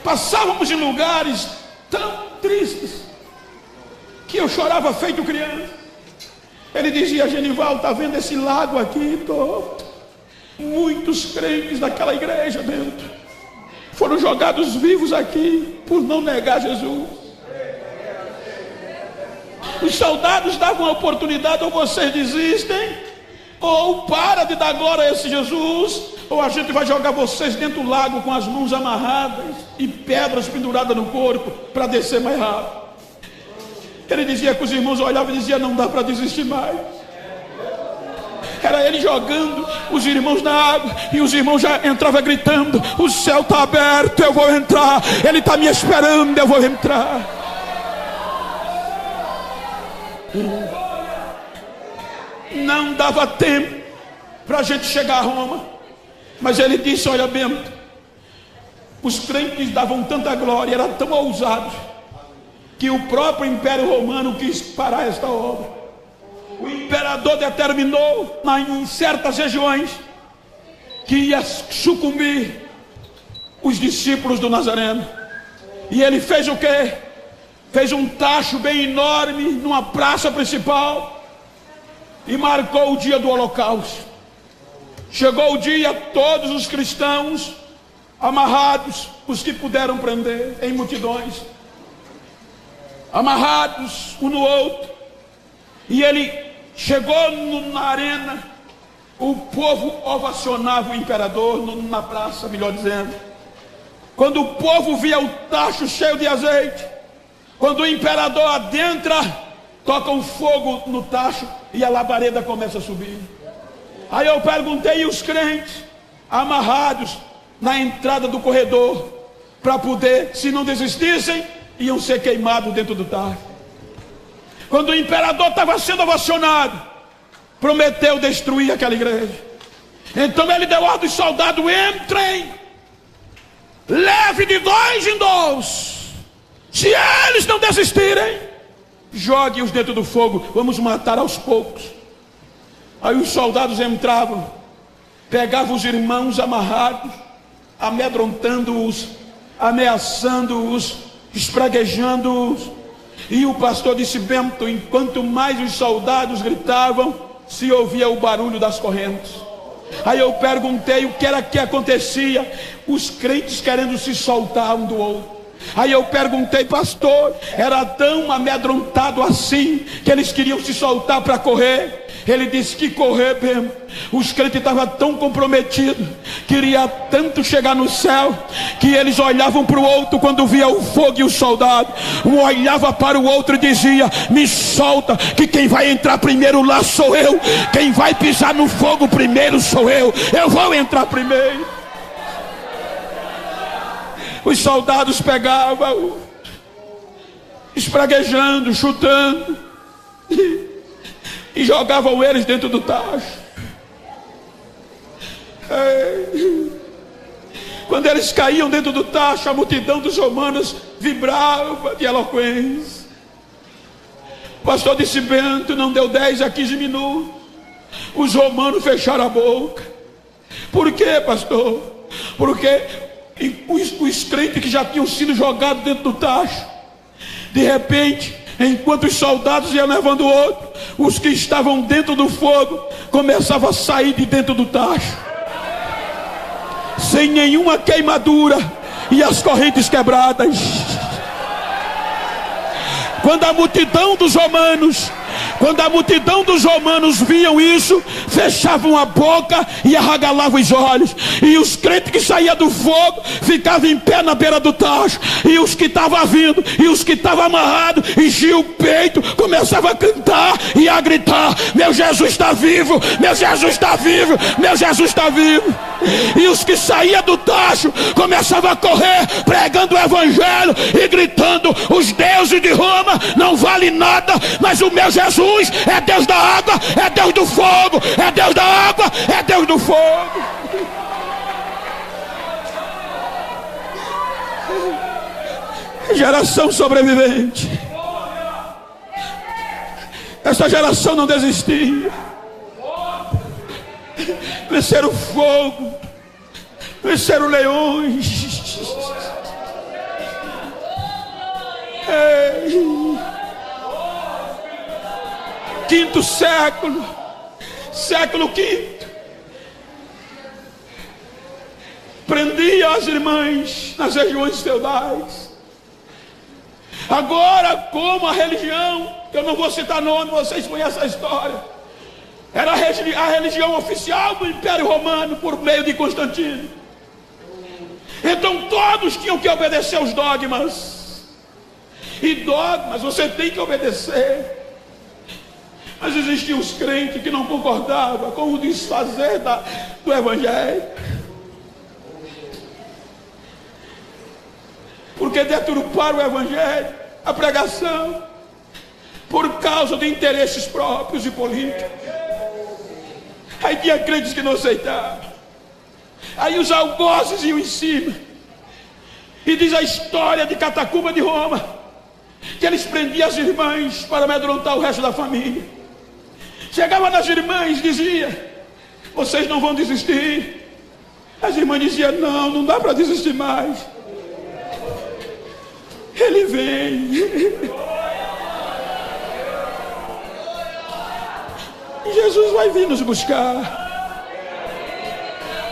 Passávamos em lugares tão tristes que eu chorava feito criança. Ele dizia: Genival, está vendo esse lago aqui? Tô. Muitos crentes daquela igreja dentro foram jogados vivos aqui por não negar Jesus. Os soldados davam a oportunidade: ou vocês desistem, ou para de dar glória a esse Jesus, ou a gente vai jogar vocês dentro do lago com as mãos amarradas e pedras penduradas no corpo para descer mais rápido. Ele dizia que os irmãos olhavam e diziam: não dá para desistir mais. Era ele jogando os irmãos na água, e os irmãos já entravam gritando: o céu está aberto, eu vou entrar. Ele está me esperando, eu vou entrar. Não dava tempo para a gente chegar a Roma. Mas ele disse: olha, Bento, os crentes davam tanta glória, eram tão ousados, que o próprio Império Romano quis parar esta obra. O imperador determinou em certas regiões que ia sucumbir os discípulos do Nazareno. E ele fez o quê? Fez um tacho bem enorme numa praça principal e marcou o dia do holocausto. Chegou o dia, todos os cristãos amarrados, os que puderam prender em multidões, amarrados um no outro. E ele chegou na arena, o povo ovacionava o imperador na praça, melhor dizendo. Quando o povo via o tacho cheio de azeite, quando o imperador adentra, toca um fogo no tacho e a labareda começa a subir. Aí eu perguntei, e os crentes amarrados na entrada do corredor, para poder, se não desistissem, iam ser queimados dentro do tacho. Quando o imperador estava sendo ovacionado, prometeu destruir aquela igreja. Então ele deu ordem aos soldados: entrem, leve de 2 em 2. Se eles não desistirem, jogue-os dentro do fogo, vamos matar aos poucos. Aí os soldados entravam, pegavam os irmãos amarrados, amedrontando-os, ameaçando-os, espraguejando-os. E o pastor disse: Bento, enquanto mais os soldados gritavam, se ouvia o barulho das correntes. Aí eu perguntei o que era que acontecia. Os crentes querendo se soltar um do outro. Aí eu perguntei: pastor, era tão amedrontado assim que eles queriam se soltar para correr? Ele disse que correr mesmo. Os crentes estavam tão comprometidos, queria tanto chegar no céu, que eles olhavam para o outro quando via o fogo e o soldado. Um olhava para o outro e dizia: me solta, que quem vai entrar primeiro lá sou eu. Quem vai pisar no fogo primeiro sou eu. Eu vou entrar primeiro. Os soldados pegavam, espraguejando, chutando, e jogavam eles dentro do tacho. Quando eles caíam dentro do tacho, a multidão dos romanos vibrava de eloquência. O pastor disse: Bento, não deu 10 a 15 minutos, os romanos fecharam a boca. Por quê, pastor? Porque os crentes que já tinham sido jogados dentro do tacho, de repente, enquanto os soldados iam levando o outro, os que estavam dentro do fogo começavam a sair de dentro do tacho, sem nenhuma queimadura, e as correntes quebradas. Quando a multidão dos romanos viam isso, fechavam a boca e arregalavam os olhos. E os crentes que saíam do fogo ficavam em pé na beira do tacho. E os que estavam vindo, e os que estavam amarrados, enchiam o peito, começavam a cantar e a gritar: meu Jesus está vivo, meu Jesus está vivo, meu Jesus está vivo. E os que saíam do tacho começavam a correr, pregando o evangelho e gritando: os deuses de Roma não valem nada, mas o meu Jesus é Deus da água, é Deus do fogo, é Deus da água, é Deus do fogo. Geração sobrevivente. Essa geração não desistia. Venceram o fogo, venceram leões. Quinto século, século quinto, prendia as irmãs nas regiões feudais. Agora, como a religião, eu não vou citar nome, vocês conhecem a história, era a religião oficial do Império Romano por meio de Constantino. Então todos tinham que obedecer aos dogmas. E dogmas você tem que obedecer. Mas existiam os crentes que não concordavam com o desfazer do evangelho, porque deturparam o evangelho, a pregação, por causa de interesses próprios e políticos. Aí tinha crentes que não aceitavam. Aí os algozes iam em cima. E diz a história de Catacumba de Roma, que eles prendiam as irmãs para amedrontar o resto da família. Chegava nas irmãs e dizia: vocês não vão desistir, As irmãs diziam: não dá para desistir mais. Ele vem. Jesus vai vir nos buscar.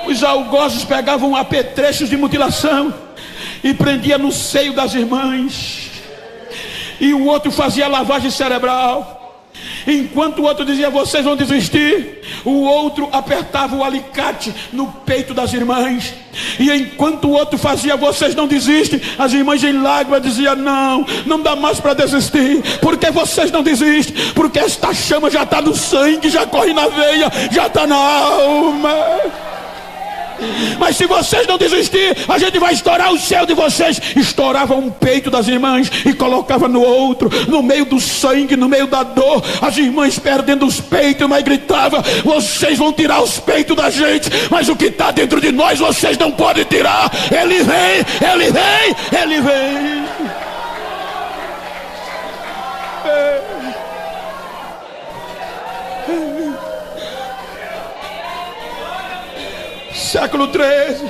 Os algozes pegavam apetrechos de mutilação e prendia no seio das irmãs. E o outro fazia lavagem cerebral. Enquanto o outro dizia: vocês vão desistir, o outro apertava o alicate no peito das irmãs. E enquanto o outro fazia: vocês não desistem, as irmãs em lágrimas diziam: não dá mais para desistir. Porque vocês não desistem? Porque esta chama já está no sangue, já corre na veia, já está na alma. Mas se vocês não desistir, a gente vai estourar o céu de vocês. Estourava um peito das irmãs e colocava no outro, no meio do sangue, no meio da dor. As irmãs perdendo os peitos, mas gritava: vocês vão tirar os peitos da gente, mas o que está dentro de nós vocês não podem tirar. Ele vem, ele vem, ele vem. Século 13,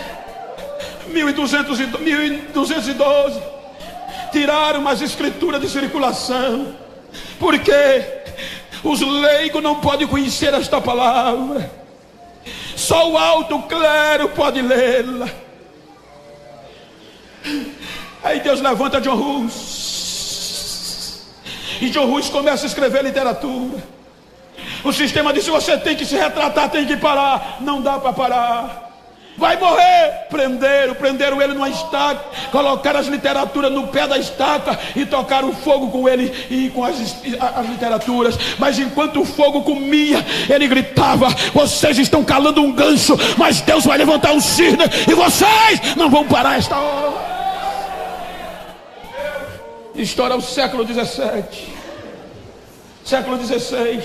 1212, tiraram as escrituras de circulação, porque os leigos não podem conhecer esta palavra, só o alto clero pode lê-la. Aí Deus levanta John Hus, e John Hus começa a escrever literatura. O sistema disse: você tem que se retratar, tem que parar. Não dá para parar. Vai morrer. Prenderam ele numa estaca, colocaram as literaturas no pé da estaca e tocaram fogo com ele e com as literaturas. Mas enquanto o fogo comia, ele gritava: vocês estão calando um ganso, mas Deus vai levantar um cisne e vocês não vão parar esta hora. Estoura o século 17, século 16,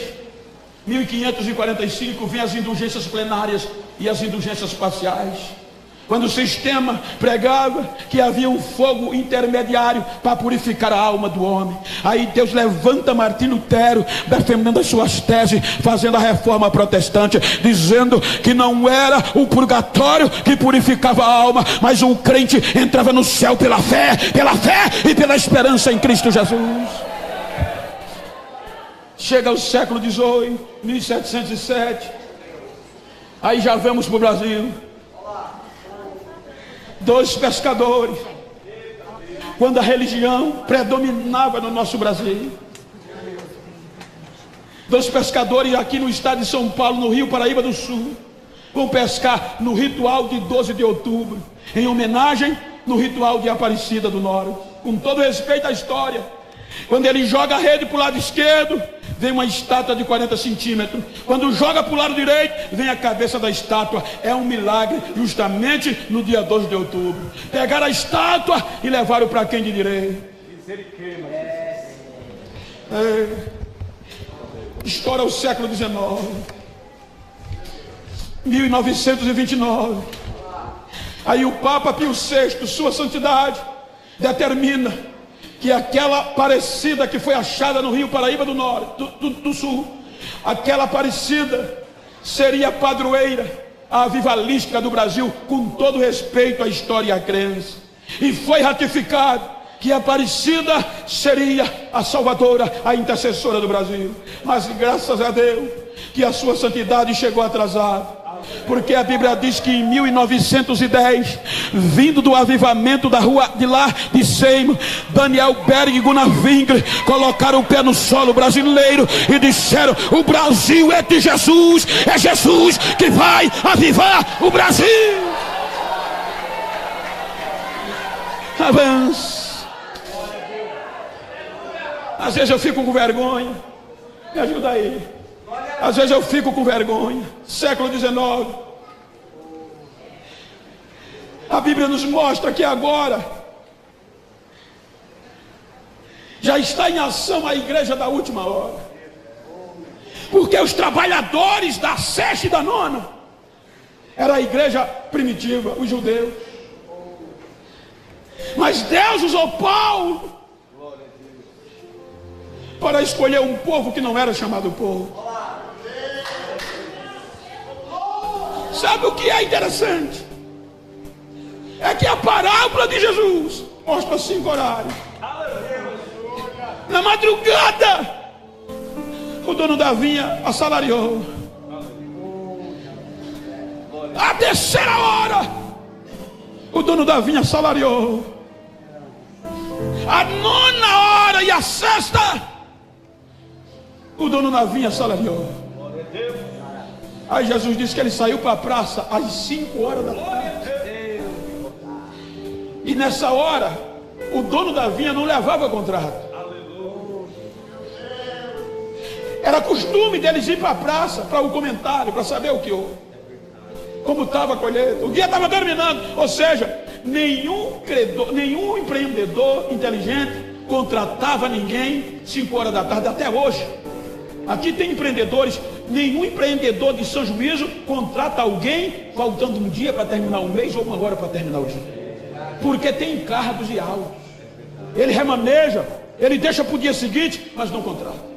1545, vem as indulgências plenárias e as indulgências parciais. Quando o sistema pregava que havia um fogo intermediário para purificar a alma do homem, aí Deus levanta Martim Lutero, defendendo as suas teses, fazendo a reforma protestante, dizendo que não era o purgatório que purificava a alma, mas um crente entrava no céu pela fé e pela esperança em Cristo Jesus. Chega o século XVIII, 1707, aí já vamos para o Brasil. Dois pescadores, quando a religião predominava no nosso Brasil, dois pescadores aqui no estado de São Paulo, no Rio Paraíba do Sul, vão pescar no ritual de 12 de outubro, em homenagem no ritual de Aparecida do Norte. Com todo respeito à história, quando ele joga a rede para o lado esquerdo, vem uma estátua de 40 centímetros. Quando joga para o lado direito, vem a cabeça da estátua. É um milagre, justamente no dia 12 de outubro. Pegaram a estátua e levaram para quem de direito. Estoura o século XIX, 1929. Aí o Papa Pio VI, sua santidade, determina que aquela Aparecida que foi achada no Rio Paraíba do Norte, do Sul, aquela Aparecida seria padroeira avivalística do Brasil, com todo respeito à história e à crença. E foi ratificado que a Aparecida seria a salvadora, a intercessora do Brasil. Mas graças a Deus que a sua santidade chegou atrasada, porque a Bíblia diz que em 1910, vindo do avivamento da rua de lá de Seymour, Daniel Berg e Gunnar Wingre colocaram o pé no solo brasileiro e disseram: o Brasil é de Jesus, é Jesus que vai avivar o Brasil. Avance. Às vezes eu fico com vergonha, me ajuda aí. Às vezes eu fico com vergonha. Século XIX, a Bíblia nos mostra que agora já está em ação a igreja da última hora, porque os trabalhadores da sexta e da nona era a igreja primitiva, os judeus. Mas Deus usou Paulo para escolher um povo que não era chamado povo. Sabe o que é interessante? é que a parábola de Jesus mostra 5 horários. Na madrugada, o dono da vinha assalariou. A terceira hora, o dono da vinha assalariou. A 9ª hora e a 6ª, o dono da vinha assalariou. Aí Jesus disse que ele saiu para a praça às 5 horas da tarde. E nessa hora, o dono da vinha não levava contrato. Era costume deles ir para a praça, para o comentário, para saber o que houve, como estava a colheita. O dia estava terminando. Ou seja, nenhum empreendedor inteligente contratava ninguém 5 horas da tarde, até hoje. Aqui tem empreendedores. Nenhum empreendedor de São Juízo contrata alguém faltando um dia para terminar o mês ou 1 hora para terminar o dia, porque tem encargos e autos. Ele remaneja, ele deixa para o dia seguinte, mas não contrata.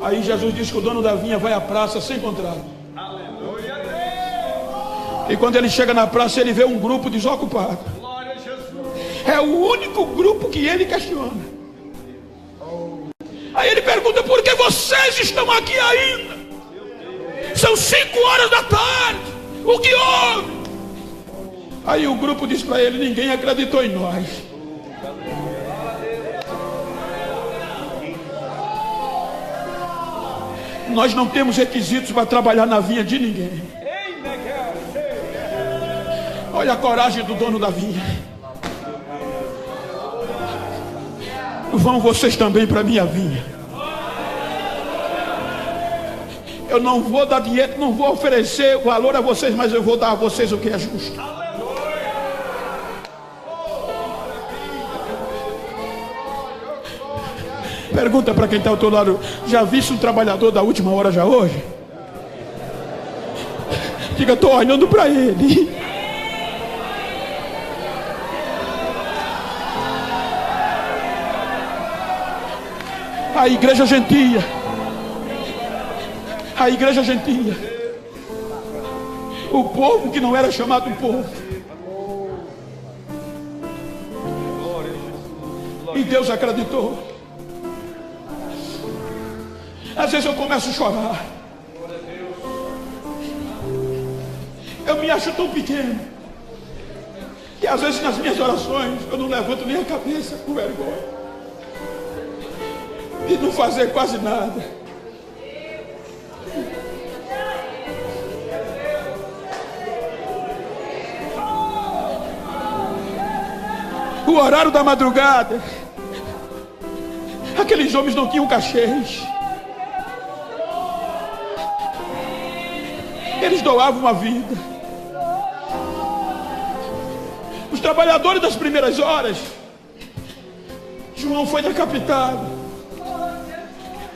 Aí Jesus disse que o dono da vinha vai à praça sem contrato. E quando ele chega na praça, ele vê um grupo desocupado. É o único grupo que ele questiona. Aí ele pergunta: por que vocês estão aqui ainda? São 5 horas da tarde. O que houve? Aí o grupo diz para ele: ninguém acreditou em nós. Nós não temos requisitos para trabalhar na vinha de ninguém. Olha a coragem do dono da vinha. Vão vocês também para a minha vinha. Eu não vou dar dinheiro, não vou oferecer valor a vocês, mas eu vou dar a vocês o que é justo. Pergunta para quem está ao teu lado: já viste um trabalhador da última hora já hoje? Diga: estou olhando para ele. A igreja gentia, a igreja gentia, o povo que não era chamado povo, e Deus acreditou. Às vezes eu começo a chorar, eu me acho tão pequeno, que às vezes nas minhas orações eu não levanto nem a cabeça com vergonha de não fazer quase nada. O horário da madrugada, aqueles homens não tinham cachês, eles doavam a vida. Os trabalhadores das primeiras horas, João foi decapitado,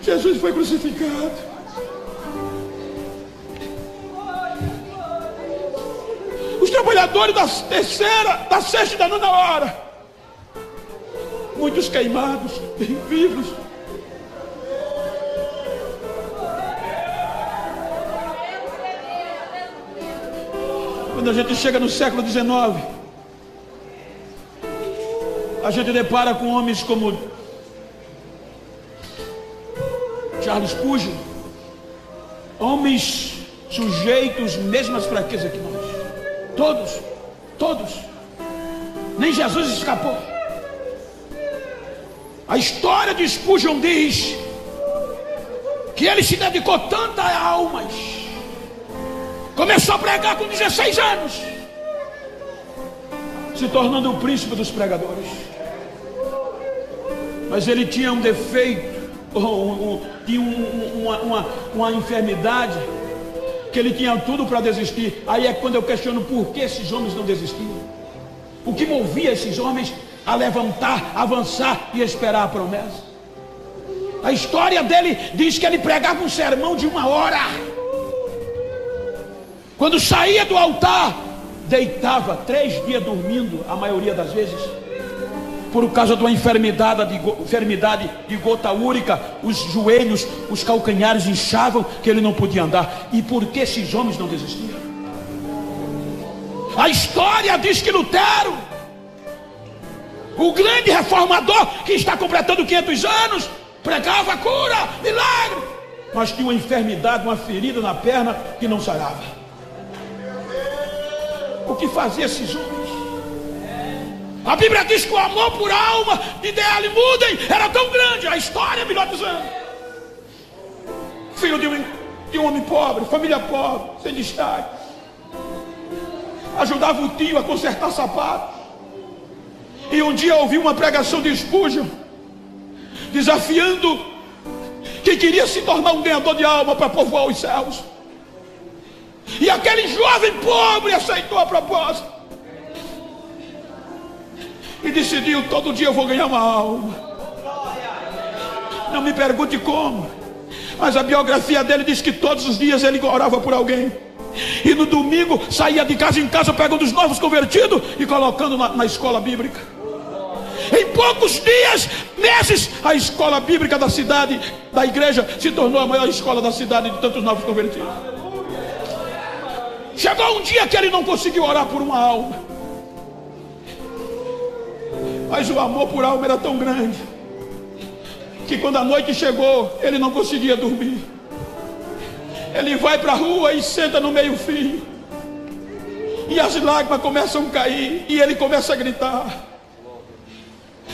Jesus foi crucificado. Os trabalhadores da terceira, da 6ª e da 9ª hora, muitos queimados, vivos. Quando a gente chega no século XIX, a gente depara com homens como Charles Spurgeon, homens sujeitos mesmas fraquezas que nós, todos, nem Jesus escapou. A história de Spurgeon diz que ele se dedicou tanto a almas, começou a pregar com 16 anos, se tornando o príncipe dos pregadores. Mas ele tinha um defeito, tinha uma enfermidade, que ele tinha tudo para desistir. Aí é quando eu questiono por que esses homens não desistiam. O que movia esses homens a levantar, avançar e esperar a promessa? A história dele diz que ele pregava um sermão de 1 hora. Quando saía do altar, deitava 3 dias dormindo, a maioria das vezes, por causa de uma enfermidade de gota úrica. Os joelhos, os calcanhares inchavam, que ele não podia andar. E por que esses homens não desistiram? A história diz que Lutero, o grande reformador que está completando 500 anos, pregava cura, milagre, mas tinha uma enfermidade, uma ferida na perna que não sarava. O que fazia esses homens? A Bíblia diz que o amor por alma de D.L. Moody era tão grande, a história é melhor dizendo. Filho de um homem pobre, família pobre, sem destaque, ajudava o tio a consertar sapato. E um dia ouvi uma pregação de Spurgeon, desafiando que queria se tornar um ganhador de alma para povoar os céus. E aquele jovem pobre aceitou a proposta e decidiu: todo dia eu vou ganhar uma alma. Não me pergunte como, mas a biografia dele diz que todos os dias ele orava por alguém, e no domingo saía de casa em casa pegando os novos convertidos e colocando na escola bíblica. Em poucos dias, meses, a escola bíblica da cidade, da igreja, se tornou a maior escola da cidade de tantos novos convertidos. Chegou um dia que ele não conseguiu orar por uma alma, mas o amor por alma era tão grande que quando a noite chegou, ele não conseguia dormir. Ele vai para a rua e senta no meio-fio, e as lágrimas começam a cair, e ele começa a gritar.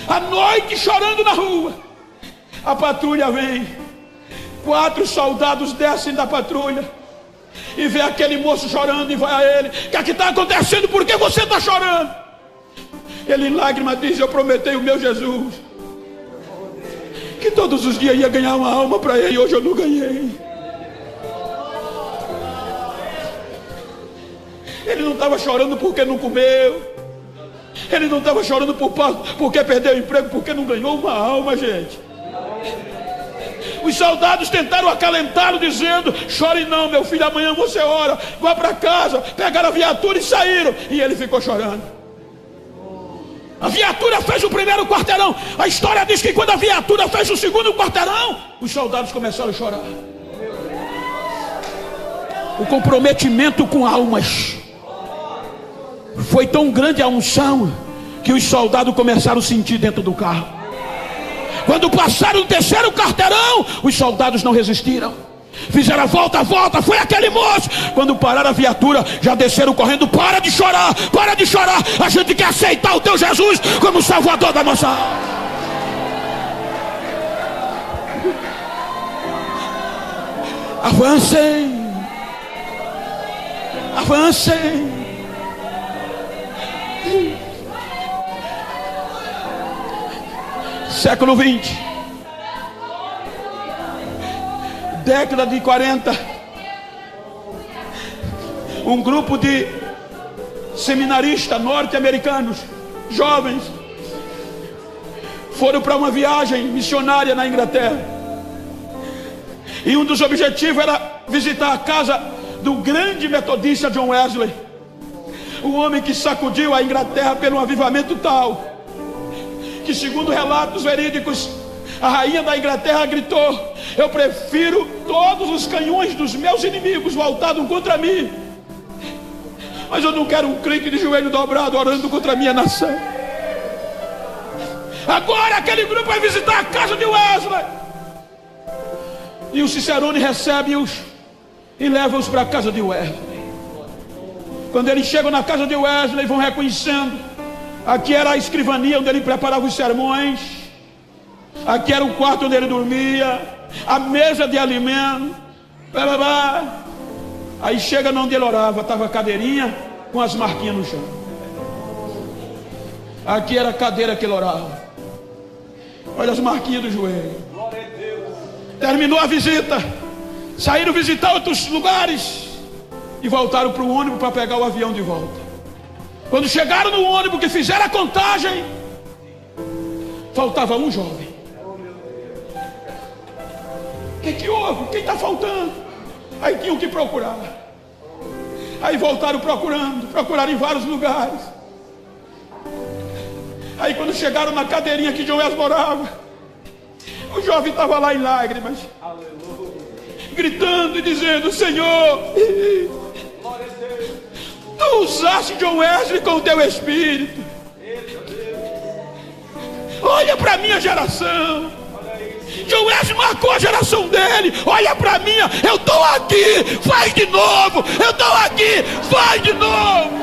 À noite, chorando na rua, a patrulha vem. 4 soldados descem da patrulha e vê aquele moço chorando, e vai a ele: o que é que está acontecendo? Por que você está chorando? Ele em lágrimas diz: eu prometi o meu Jesus que todos os dias ia ganhar uma alma para ele, e hoje eu não ganhei. Ele não estava chorando porque não comeu, ele não estava chorando porque perdeu o emprego, porque não ganhou uma alma, gente. Os soldados tentaram acalentá-lo, dizendo: chore não, meu filho, amanhã você ora, vá para casa. Pegaram a viatura e saíram, e ele ficou chorando. A viatura fez o primeiro quarteirão. A história diz que quando a viatura fez o segundo quarteirão, os soldados começaram a chorar. O comprometimento com almas foi tão grande, a unção, que os soldados começaram a sentir dentro do carro. Quando passaram o terceiro quarteirão, os soldados não resistiram, fizeram a volta, foi aquele moço. Quando pararam a viatura, já desceram correndo: para de chorar, a gente quer aceitar o teu Jesus como Salvador da nossa alma. Avancem. Século 20, década de 40, um grupo de seminaristas norte-americanos, jovens, foram para uma viagem missionária na Inglaterra, e um dos objetivos era visitar a casa do grande metodista John Wesley, o homem que sacudiu a Inglaterra pelo avivamento tal que, segundo relatos verídicos, a rainha da Inglaterra gritou: eu prefiro todos os canhões dos meus inimigos voltados contra mim, mas eu não quero um crente de joelho dobrado orando contra a minha nação. Agora aquele grupo vai visitar a casa de Wesley, e o Cicerone recebe-os e leva-os para a casa de Wesley. Quando eles chegam na casa de Wesley, vão reconhecendo: aqui era a escrivania onde ele preparava os sermões, aqui era o quarto onde ele dormia, a mesa de alimento, Aí chega onde ele orava, estava a cadeirinha com as marquinhas no chão. Aqui era a cadeira que ele orava. Olha as marquinhas do joelho. Terminou a visita, saíram visitar outros lugares e voltaram para o ônibus para pegar o avião de volta. Quando chegaram no ônibus, que fizeram a contagem, faltava um jovem. O que houve? Quem está faltando? Aí tinham que procurar. Aí voltaram procuraram em vários lugares. Aí quando chegaram na cadeirinha que John Wesley morava, o jovem estava lá em lágrimas, gritando e dizendo: Senhor, tu usasse John Wesley com o teu espírito. Olha para a minha geração. John Wesley marcou a geração dele. Olha para a minha. Eu estou aqui, faz de novo. Eu estou aqui, faz de novo.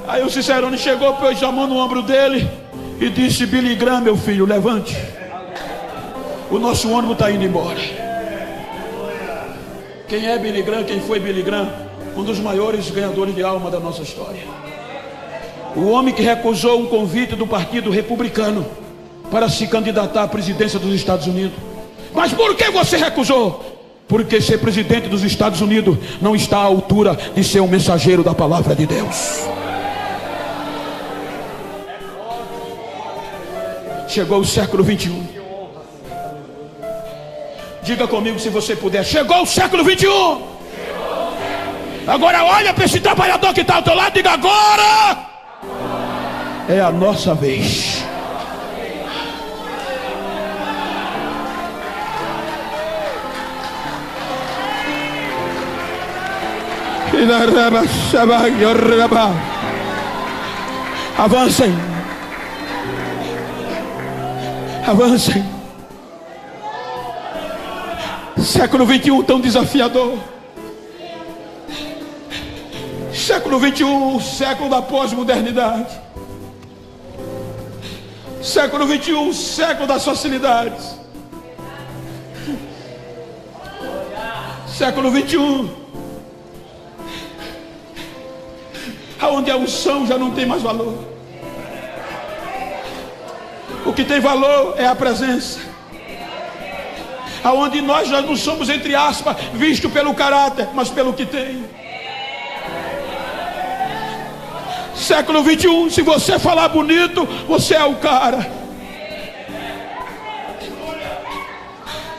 Aí o Cicerone chegou, pôs a mão no ombro dele e disse: Billy Graham, meu filho, levante. O nosso ônibus está indo embora. Quem é Billy Graham? Quem foi Billy Graham? Um dos maiores ganhadores de alma da nossa história. O homem que recusou um convite do Partido Republicano para se candidatar à presidência dos Estados Unidos. Mas por que você recusou? Porque ser presidente dos Estados Unidos não está à altura de ser um mensageiro da palavra de Deus. Chegou o século 21. Diga comigo se você puder. Chegou o século 21. Agora olha para esse trabalhador que está ao teu lado e diga: agora é a nossa vez. Avancem. Avancem. Século 21 tão desafiador. Século 21, o século da pós-modernidade. Século 21, o século das facilidades. Século 21, aonde a unção já não tem mais valor. O que tem valor é a presença. Aonde nós já não somos, entre aspas, vistos pelo caráter, mas pelo que tem. Século 21, se você falar bonito, você é o cara.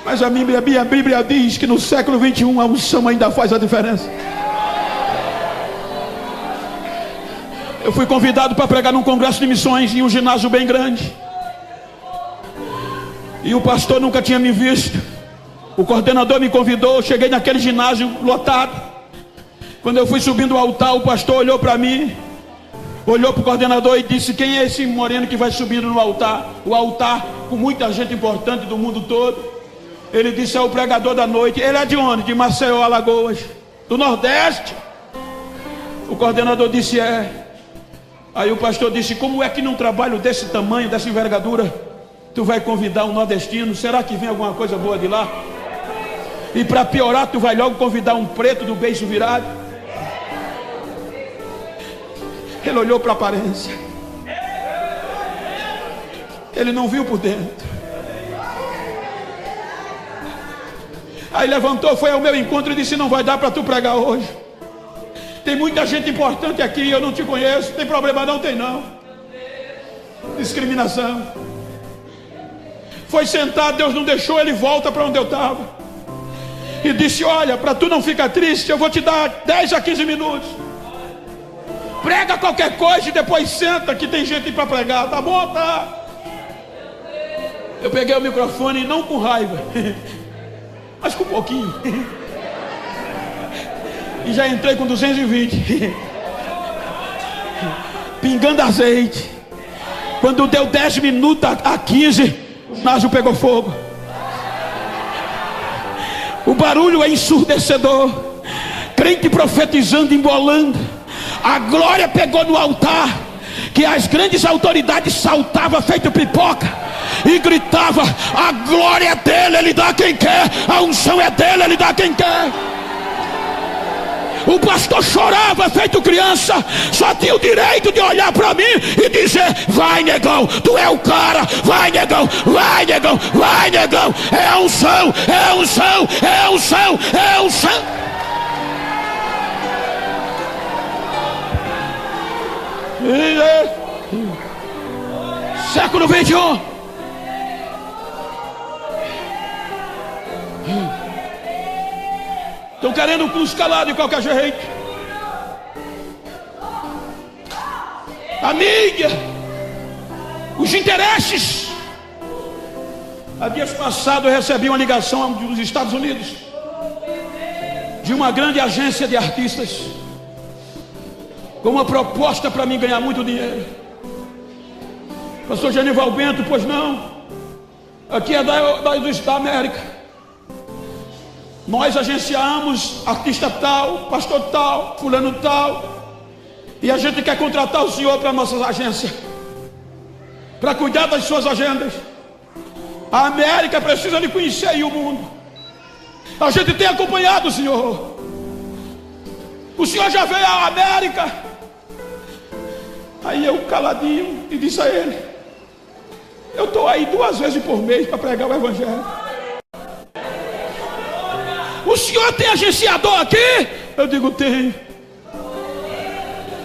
Mas a minha Bíblia diz que no século 21 a unção ainda faz a diferença. Eu fui convidado para pregar num congresso de missões em um ginásio bem grande. E o pastor nunca tinha me visto. O coordenador me convidou, eu cheguei naquele ginásio lotado. Quando eu fui subindo ao altar, o pastor olhou para mim, olhou para o coordenador e disse: quem é esse moreno que vai subindo no altar? O altar com muita gente importante do mundo todo. Ele disse: é o pregador da noite. Ele é de onde? De Maceió, Alagoas, do Nordeste. O coordenador disse: é. Aí o pastor disse: como é que num trabalho desse tamanho, dessa envergadura, tu vai convidar um nordestino? Será que vem alguma coisa boa de lá? E para piorar, tu vai logo convidar um preto do beiço virado? Ele olhou para a aparência. Ele não viu por dentro. Aí levantou, foi ao meu encontro e disse: não vai dar para tu pregar hoje. Tem muita gente importante aqui, eu não te conheço. Tem problema não? Tem não. Discriminação. Foi sentado, Deus não deixou, ele volta para onde eu estava. E disse: olha, para tu não ficar triste, eu vou te dar 10 a 15 minutos. Prega qualquer coisa e depois senta que tem gente para pregar. Tá bom? Tá. Eu peguei o microfone, não com raiva, mas com um pouquinho. E já entrei com 220. Pingando azeite. Quando deu 10 minutos a 15, o ginásio pegou fogo. O barulho é ensurdecedor. Crente profetizando, embolando. A glória pegou no altar, que as grandes autoridades saltavam feito pipoca e gritava: a glória é dele, ele dá quem quer. A unção é dele, ele dá quem quer. O pastor chorava feito criança, só tinha o direito de olhar para mim e dizer: vai, negão, tu é o cara. Vai, negão, vai, negão, vai, negão. É a unção, é a unção, é a unção, é a unção. Século 21. Estão querendo nos calar de qualquer jeito. A mídia, os interesses. Há dias passados eu recebi uma ligação dos Estados Unidos. de uma grande agência de artistas com uma proposta para mim ganhar muito dinheiro. Pastor Genival Bento, pois não, aqui é da América. Nós agenciamos artista tal, pastor tal, fulano tal, e a gente quer contratar o senhor para a nossa agência, para cuidar das suas agendas. A América precisa lhe conhecer e o mundo. A gente tem acompanhado o senhor. O senhor já veio à América. Aí eu caladinho e disse a ele: eu estou aí 2 vezes por mês para pregar o evangelho. O senhor tem agenciador aqui? Eu digo: tenho.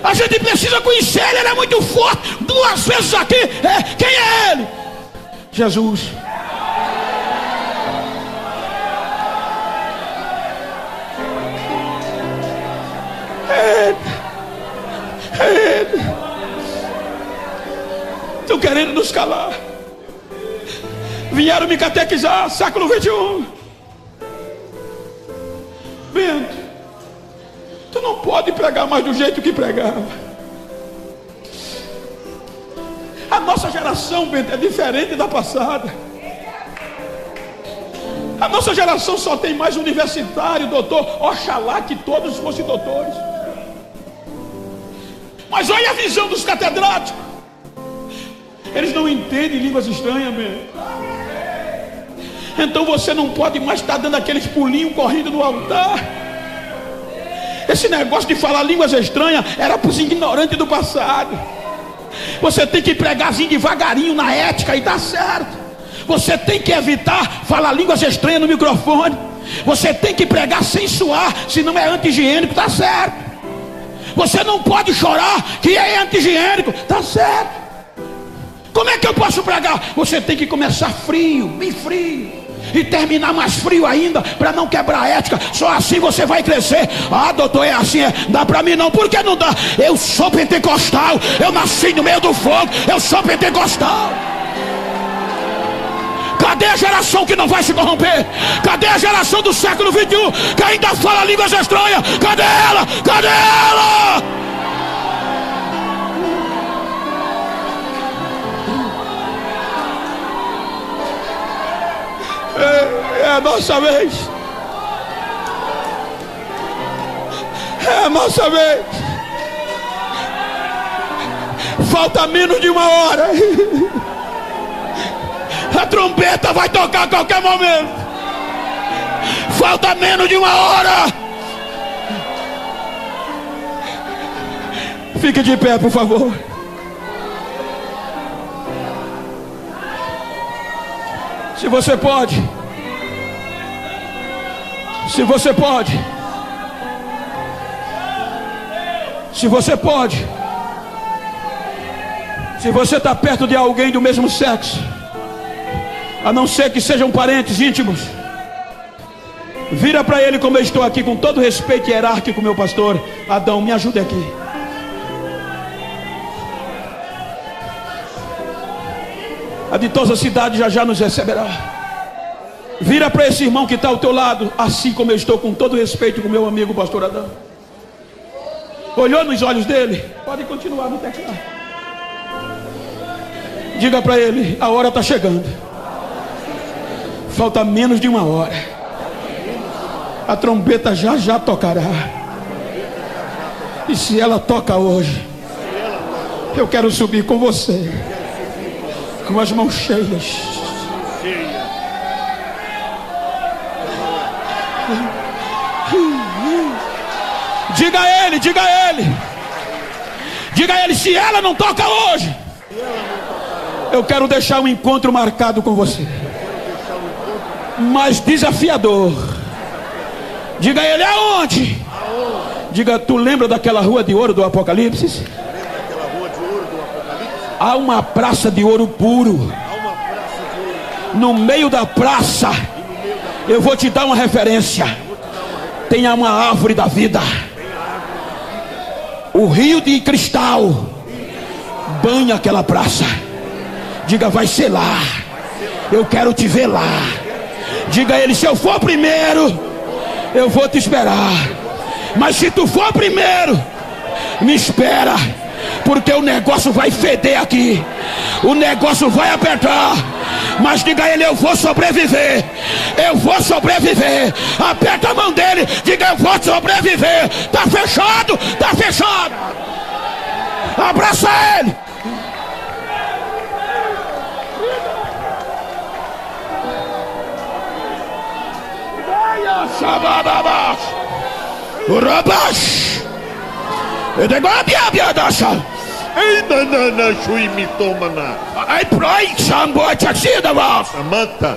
A gente precisa conhecer ele, ele é muito forte. 2 vezes aqui. Quem é ele? Jesus. Estão querendo nos calar. Vieram me catequizar, século 21. Bento, tu não pode pregar mais do jeito que pregava. A nossa geração, Bento, é diferente da passada. A nossa geração só tem mais universitário, doutor. Oxalá que todos fossem doutores. Mas olha a visão dos catedráticos. Eles não entendem línguas estranhas, Bento. Então você não pode mais estar dando aqueles pulinhos correndo no altar. Esse negócio de falar línguas estranhas era para os ignorantes do passado. Você tem que pregarzinho devagarinho na ética e dá certo. Você tem que evitar falar línguas estranhas no microfone. Você tem que pregar sem suar, senão é anti-higiênico, tá certo. Você não pode chorar, que é anti-higiênico, tá certo. Como é que eu posso pregar? Você tem que começar frio, bem frio, e terminar mais frio ainda, para não quebrar a ética. Só assim você vai crescer. Ah, doutor, é assim, dá para mim não. Por que não dá? Eu sou pentecostal, eu nasci no meio do fogo, eu sou pentecostal. Cadê a geração que não vai se corromper? Cadê a geração do século 21 que ainda fala línguas estranhas? Cadê ela? Cadê ela? É a nossa vez. É a nossa vez. Falta menos de 1 hora. A trombeta vai tocar a qualquer momento. Falta menos de 1 hora. Fique de pé, por favor. Se você pode. Se você pode. Se você pode. Se você está perto de alguém do mesmo sexo, a não ser que sejam parentes íntimos, vira para ele como eu estou aqui, com todo respeito hierárquico, meu pastor Adão, me ajude aqui. A ditosa cidade já nos receberá. Vira para esse irmão que está ao teu lado, assim como eu estou, com todo respeito, com meu amigo pastor Adão. Olhou nos olhos dele? Pode continuar no teclado. Diga para ele: a hora está chegando. Falta menos de 1 hora. A trombeta já tocará. E se ela toca hoje, eu quero subir com você, com as mãos cheias. Diga a ele, diga a ele. Diga a ele: se ela não toca hoje, eu quero deixar um encontro marcado com você, mas desafiador. Diga a ele: aonde? Diga: tu lembra daquela rua de ouro do Apocalipse? Há uma praça de ouro puro. No meio da praça, eu vou te dar uma referência. Tem uma árvore da vida. O rio de cristal banha aquela praça. Diga: vai ser lá. Eu quero te ver lá. Diga a ele: se eu for primeiro, eu vou te esperar. Mas se tu for primeiro, me espera, porque o negócio vai feder aqui, o negócio vai apertar. Mas diga a ele: eu vou sobreviver, eu vou sobreviver. Aperta a mão dele, diga: eu vou sobreviver. Tá fechado, tá fechado. Abraça ele. Urabash. Ainda na shui me toma na. I pray sambo chachida vas. Mata.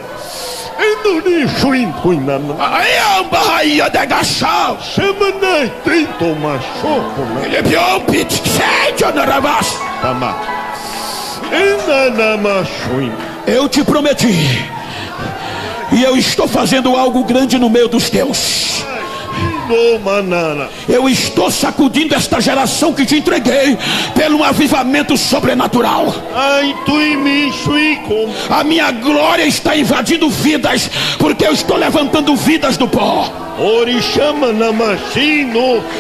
Ainda nem shui na. I am bahia de gachal. Chama na tem toma choco na. Ele pior pit cheio na ravas. Tama. Ainda na machui. Eu te prometi, e eu estou fazendo algo grande no meio dos teus. Eu estou sacudindo esta geração que te entreguei pelo avivamento sobrenatural. A minha glória está invadindo vidas, porque eu estou levantando vidas do pó.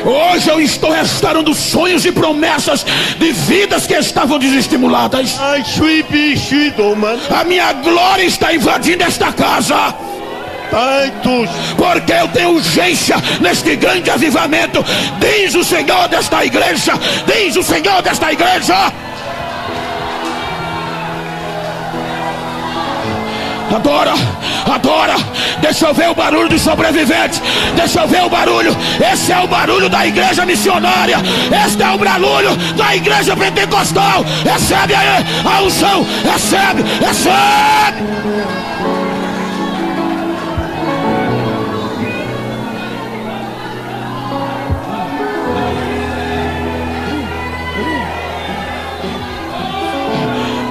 Hoje eu estou restaurando sonhos e promessas de vidas que estavam desestimuladas. A minha glória está invadindo esta casa, porque eu tenho urgência neste grande avivamento, diz o Senhor desta igreja, diz o Senhor desta igreja. Adora, adora. Deixa eu ver o barulho dos sobreviventes. Deixa eu ver o barulho. Esse é o barulho da igreja missionária. Este é o barulho da igreja pentecostal. Recebe aí a unção. Recebe, recebe.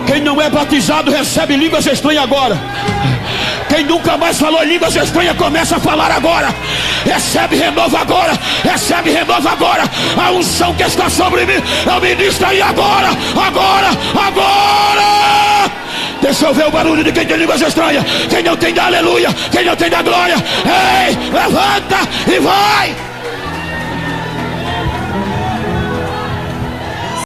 Quem não é batizado recebe línguas estranhas agora. Quem nunca mais falou línguas estranhas começa a falar agora. Recebe renovo agora. Recebe renovo agora. A unção que está sobre mim, eu ministro aí agora. Agora, agora. Deixa eu ver o barulho de quem tem línguas estranhas. Quem não tem da aleluia, quem não tem da glória.